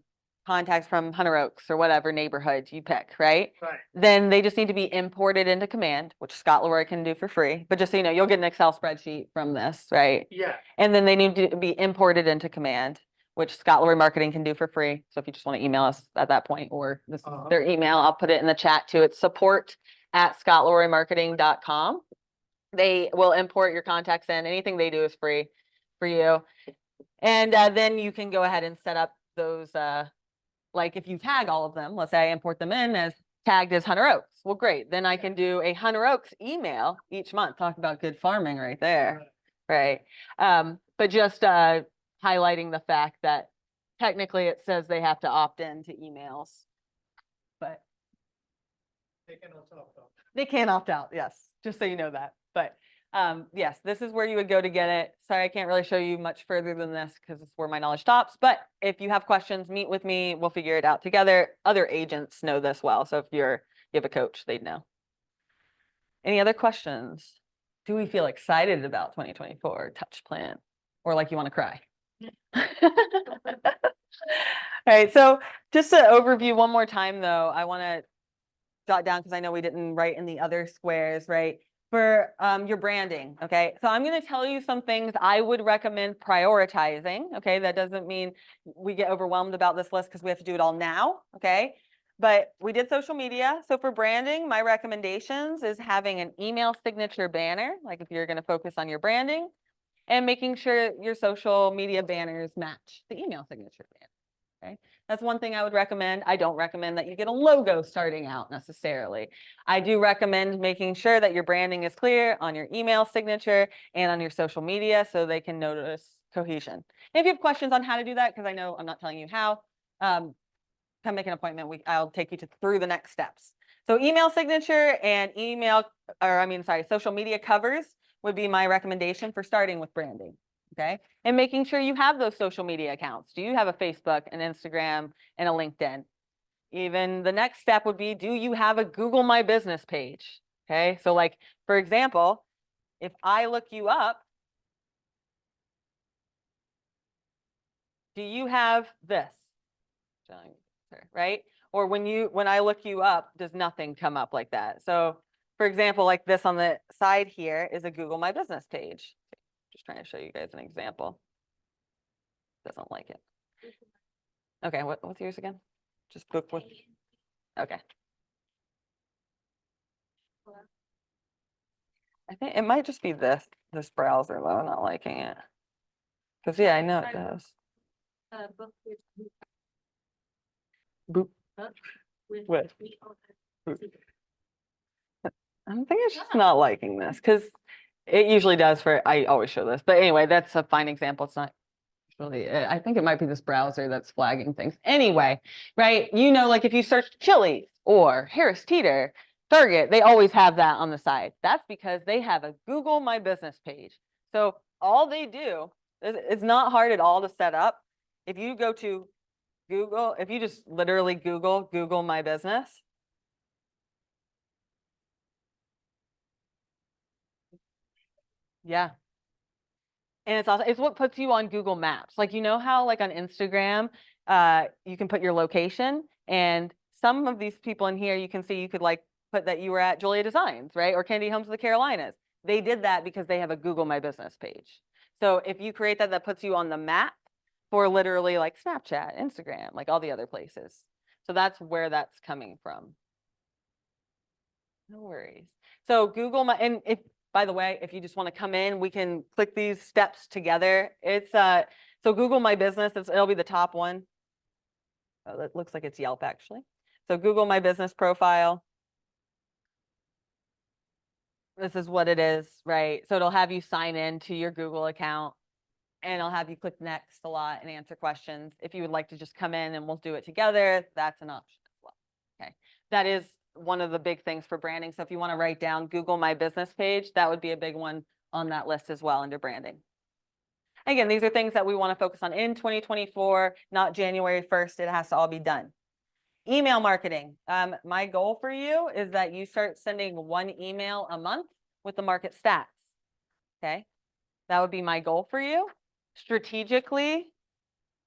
[SPEAKER 1] contacts from Hunter Oaks or whatever neighborhood you pick, right?
[SPEAKER 2] right.
[SPEAKER 1] Then they just need to be imported into Command, which Scott Leroy can do for free. But just so you know, you'll get an Excel spreadsheet from this, right?
[SPEAKER 2] Yeah,
[SPEAKER 1] And then they need to be imported into Command, which Scott Leroy Marketing can do for free. So if you just want to email us at that point, or this is their email, I'll put it in the chat too. It's support@scottleroymarketing.com. They will import your contacts in. Anything they do is free for you. And then you can go ahead and set up those, like if you tag all of them, let's say I import them in as tagged as Hunter Oaks. Well, great. Then I can do a Hunter Oaks email each month. Talk about good farming right there. Right. But just highlighting the fact that technically it says they have to opt in to emails. But
[SPEAKER 2] they can also opt out.
[SPEAKER 1] they can opt out, yes, just so you know that. But yes, this is where you would go to get it. Sorry, I can't really show you much further than this because it's where my knowledge stops. But if you have questions, meet with me. We'll figure it out together. Other agents know this well. So if you have a coach, they'd know. Any other questions? Do we feel excited about 2024 touch plan? Or like you want to cry? All right, so just to overview one more time though, I want to jot down because I know we didn't write in the other squares, right? For your branding, okay? So I'm going to tell you some things I would recommend prioritizing, okay? That doesn't mean we get overwhelmed about this list because we have to do it all now, okay? But we did social media. So for branding, my recommendations is having an email signature banner, like if you're going to focus on your branding, and making sure your social media banners match the email signature banner. Okay, that's one thing I would recommend. I don't recommend that you get a logo starting out necessarily. I do recommend making sure that your branding is clear on your email signature and on your social media so they can notice cohesion. And if you have questions on how to do that, because I know I'm not telling you how, come make an appointment. I'll take you through the next steps. So email signature and social media covers would be my recommendation for starting with branding. Okay, and making sure you have those social media accounts. Do you have a Facebook, an Instagram, and a LinkedIn? Even the next step would be, do you have a Google My Business page? Okay, so like, for example, if I look you up, do you have this? Right? Or when I look you up, does nothing come up like that? So for example, like this on the side here is a Google My Business page. Just trying to show you guys an example. Doesn't like it. Okay, what's yours again? Just book with. Okay. I think it might just be this browser though, not liking it. Because yeah, I know it does. Boop. With. I think it's just not liking this because it usually does I always show this. But anyway, that's a fine example. It's not really, I think it might be this browser that's flagging things. Anyway, right? Like if you search Chili's or Harris Teeter, Target, they always have that on the side. That's because they have a Google My Business page. So all they do it's not hard at all to set up. If you go to Google, if you just literally Google My Business. Yeah. And it's what puts you on Google Maps. Like, how like on Instagram, you can put your location, and some of these people in here, you can see you could like put that you were at JuLeah Designs, right? Or Candy Homes of the Carolinas. They did that because they have a Google My Business page. So if you create that puts you on the map for literally like Snapchat, Instagram, like all the other places. So that's where that's coming from. No worries. So and by the way, if you just want to come in, we can click these steps together. It's so Google My Business, it'll be the top one. Oh, it looks like it's Yelp actually. So Google My Business profile. this is what it is, right? So it'll have you sign in to your Google account and it'll have you click next a lot and answer questions. If you would like to just come in and we'll do it together, that's an option as well. Okay. That is one of the big things for branding. So if you want to write down Google My Business page, that would be a big one on that list as well under branding. Again, these are things that we want to focus on in 2024, not January 1st. It has to all be done. Email marketing. My goal for you is that you start sending 1 email a month with the market stats. Okay. That would be my goal for you. Strategically,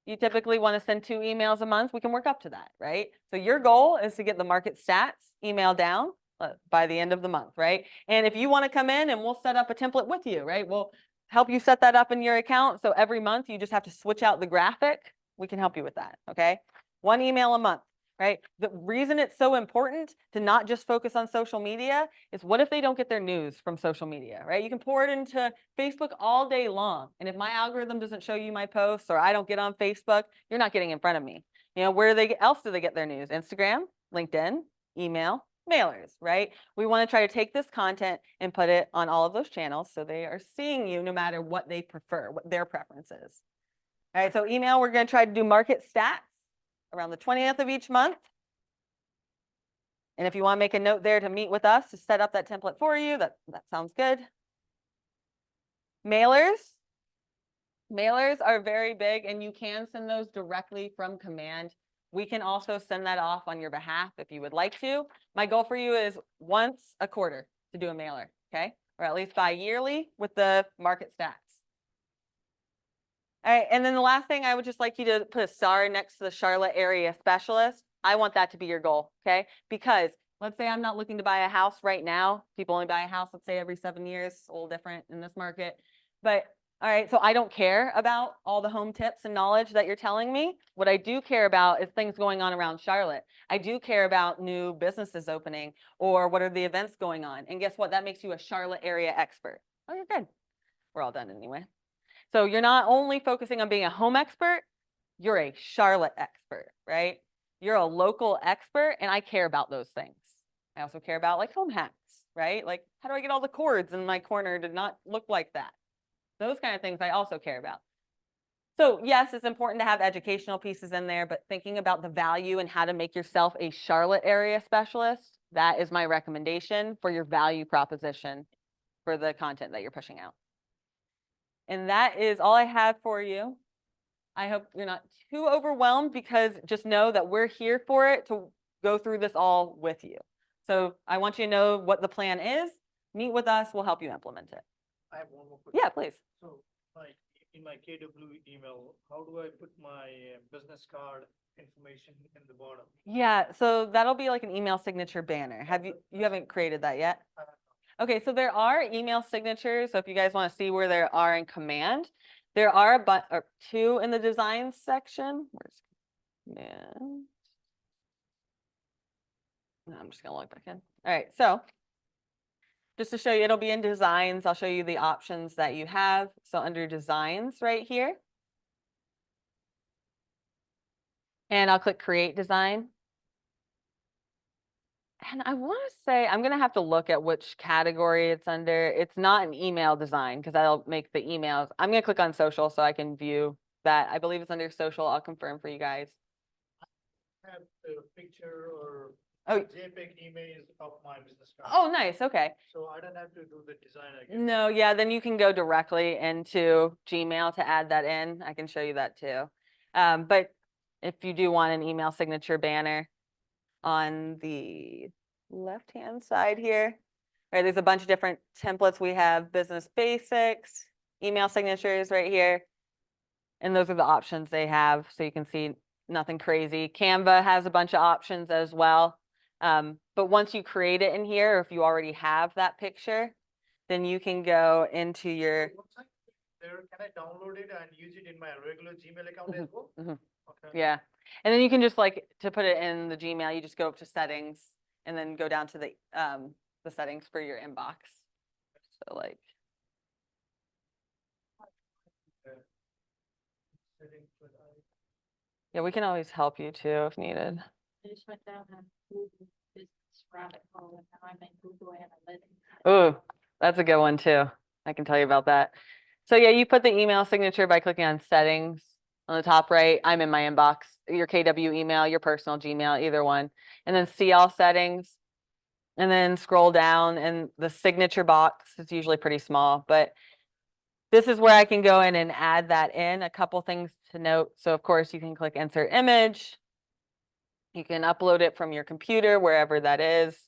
[SPEAKER 1] you typically want to send 2 emails a month. We can work up to that, right? So your goal is to get the market stats email down by the end of the month, right? And if you want to come in and we'll set up a template with you, right? We'll help you set that up in your account. So every month you just have to switch out the graphic. We can help you with that, okay? 1 email a month, right? The reason it's so important to not just focus on social media is what if they don't get their news from social media, right? You can pour it into Facebook all day long. And if my algorithm doesn't show you my posts or I don't get on Facebook, you're not getting in front of me. You know, where else do they get their news? Instagram, LinkedIn, email, mailers, right? We want to try to take this content and put it on all of those channels so they are seeing you no matter what they prefer, what their preference is. All right, so email, we're going to try to do market stats around the 20th of each month. And if you want to make a note there to meet with us to set up that template for you, that sounds good. Mailers. Mailers are very big and you can send those directly from command. We can also send that off on your behalf if you would like to. My goal for you is once a quarter to do a mailer, okay? Or at least bi-yearly with the market stats. All right, and then the last thing, I would just like you to put a star next to the Charlotte area specialist. I want that to be your goal, okay? Because let's say I'm not looking to buy a house right now. People only buy a house, let's say every 7 years, a little different in this market. But all right, so I don't care about all the home tips and knowledge that you're telling me. What I do care about is things going on around Charlotte. I do care about new businesses opening or what are the events going on. And guess what? That makes you a Charlotte area expert. Oh, you're good. We're all done anyway. So you're not only focusing on being a home expert, you're a Charlotte expert, right? You're a local expert, and I care about those things. I also care about like home hacks, right? Like, how do I get all the cords in my corner to not look like that? Those kind of things I also care about. So yes, it's important to have educational pieces in there, but thinking about the value and how to make yourself a Charlotte area specialist, that is my recommendation for your value proposition for the content that you're pushing out. And that is all I have for you. I hope you're not too overwhelmed because just know that we're here for it to go through this all with you. So I want you to know what the plan is. Meet with us. We'll help you implement it.
[SPEAKER 2] I have one more question.
[SPEAKER 1] Yeah, please.
[SPEAKER 2] So, like, in my KW email, how do I put my business card information in the bottom?
[SPEAKER 1] Yeah, so that'll be like an email signature banner. You haven't created that yet? Okay, so there are email signatures. So if you guys want to see where there are in command, there are or 2 in the design section. Where's command? No, I'm just gonna log back in. All right, so just to show you, it'll be in designs. I'll show you the options that you have. So under designs right here, and I'll click create design. And I want to say, I'm going to have to look at which category it's under. It's not an email design because that'll make the emails. I'm going to click on social so I can view that. I believe it's under social. I'll confirm for you guys.
[SPEAKER 2] Have the picture or
[SPEAKER 1] Oh.
[SPEAKER 2] JPEG image of my business card.
[SPEAKER 1] Oh, nice. Okay.
[SPEAKER 2] So I don't have to do the design again.
[SPEAKER 1] No, yeah, then you can go directly into Gmail to add that in. I can show you that too. But if you do want an email signature banner, on the left-hand side here, right, there's a bunch of different templates. We have business basics, email signatures right here. And those are the options they have. So you can see nothing crazy. Canva has a bunch of options as well. But once you create it in here, or if you already have that picture, then you can go into your.
[SPEAKER 2] Once I click there, can I download it and use it in my regular Gmail account as well? Okay.
[SPEAKER 1] Yeah. And then you can just like to put it in the Gmail, you just go up to settings and then go down to the settings for your inbox. So like.
[SPEAKER 2] Settings, but
[SPEAKER 1] Yeah, we can always help you too if needed.
[SPEAKER 3] I just went down and Google business rabbit hole and now I'm in Google Analytics.
[SPEAKER 1] Oh, That's a good one too. I can tell you about that. So yeah, you put the email signature by clicking on settings on the top right. I'm in my inbox, your KW email, your personal Gmail, either one. And then see all settings. And then scroll down and the signature box is usually pretty small, but this is where I can go in and add that in. A couple things to note. So of course you can click insert image. You can upload it from your computer, wherever that is.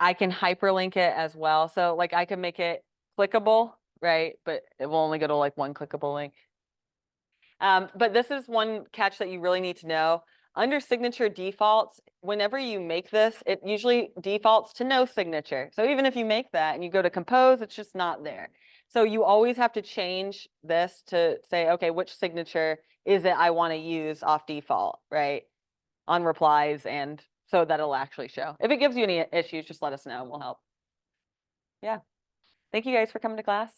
[SPEAKER 1] I can hyperlink it as well. So like I can make it clickable, right? But it will only go to like one clickable link. But this is one catch that you really need to know. Under signature defaults, whenever you make this, it usually defaults to no signature. So even if you make that and you go to compose, it's just not there. So you always have to change this to say, okay, which signature is it I want to use off default, right? On replies, and so that it'll actually show. If it gives you any issues, just let us know and we'll help. Yeah. Thank you guys for coming to class.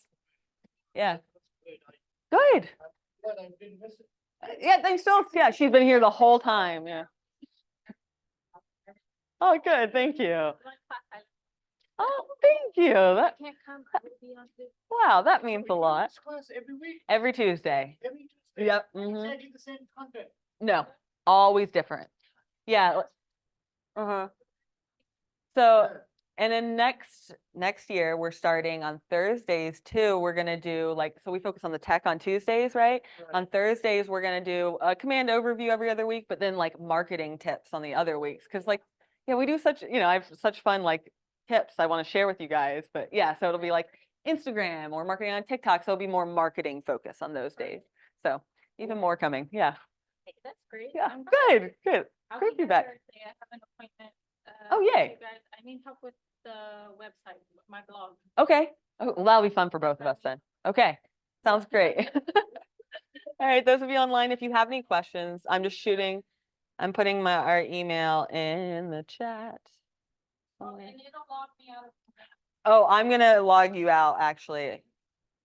[SPEAKER 1] Yeah.
[SPEAKER 2] Great.
[SPEAKER 1] Good.
[SPEAKER 2] Glad I didn't miss it.
[SPEAKER 1] Yeah, thanks, Phil. Yeah, she's been here the whole time. Yeah. Oh, good. Thank you.
[SPEAKER 3] One class I
[SPEAKER 1] Oh, thank you. That,
[SPEAKER 3] can't come, I will be on Zoom.
[SPEAKER 1] wow, that
[SPEAKER 2] So
[SPEAKER 1] means
[SPEAKER 2] we
[SPEAKER 1] a
[SPEAKER 2] do
[SPEAKER 1] lot.
[SPEAKER 2] this class every week,
[SPEAKER 1] Every Tuesday.
[SPEAKER 2] every Tuesday.
[SPEAKER 1] Yep. Mhm.
[SPEAKER 2] Exactly the same content.
[SPEAKER 1] No, always different. Yeah. Uh-huh. So,
[SPEAKER 2] Yeah.
[SPEAKER 1] and then next year, we're starting on Thursdays too. We're gonna do like, so we focus on the tech on Tuesdays, right?
[SPEAKER 2] Right.
[SPEAKER 1] On Thursdays, we're gonna do a command overview every other week, but then like marketing tips on the other weeks. Cause like, yeah, we do such, I have such fun like tips I want to share with you guys. But yeah, so it'll be like Instagram or marketing on TikTok. So it'll be more marketing focus on those days. So even more coming. Yeah.
[SPEAKER 3] Hey, that's great.
[SPEAKER 1] Yeah.
[SPEAKER 3] I'm
[SPEAKER 1] Good. Good.
[SPEAKER 3] I'll
[SPEAKER 1] Great
[SPEAKER 3] be here
[SPEAKER 1] feedback.
[SPEAKER 3] Thursday. I have an appointment.
[SPEAKER 1] Oh,
[SPEAKER 3] with
[SPEAKER 1] yay.
[SPEAKER 3] you guys. I need help with the website, my blog.
[SPEAKER 1] Okay. Oh, well, that'll be fun for both of us then. Okay. Sounds great. All right, those of you online, if you have any questions, I'm putting our email in the chat.
[SPEAKER 3] Oh, and it'll log me out.
[SPEAKER 1] Oh, I'm gonna log you out actually.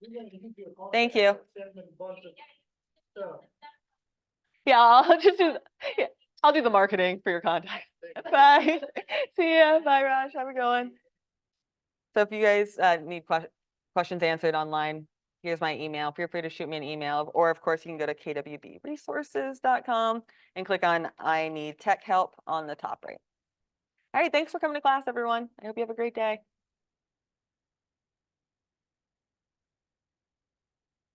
[SPEAKER 2] We're gonna give you a call
[SPEAKER 1] Thank
[SPEAKER 2] back,
[SPEAKER 1] you.
[SPEAKER 2] send them a bunch of stuff.
[SPEAKER 1] Yeah, I'll just do, yeah, I'll do the marketing for your contact. Bye. See ya. Bye, Raj. Have a good one. So if you guys need questions answered online, here's my email. Feel free to shoot me an email, or of course you can go to kwbresources.com and click on I need tech help on the top right. All right, thanks for coming to class, everyone. I hope you have a great day.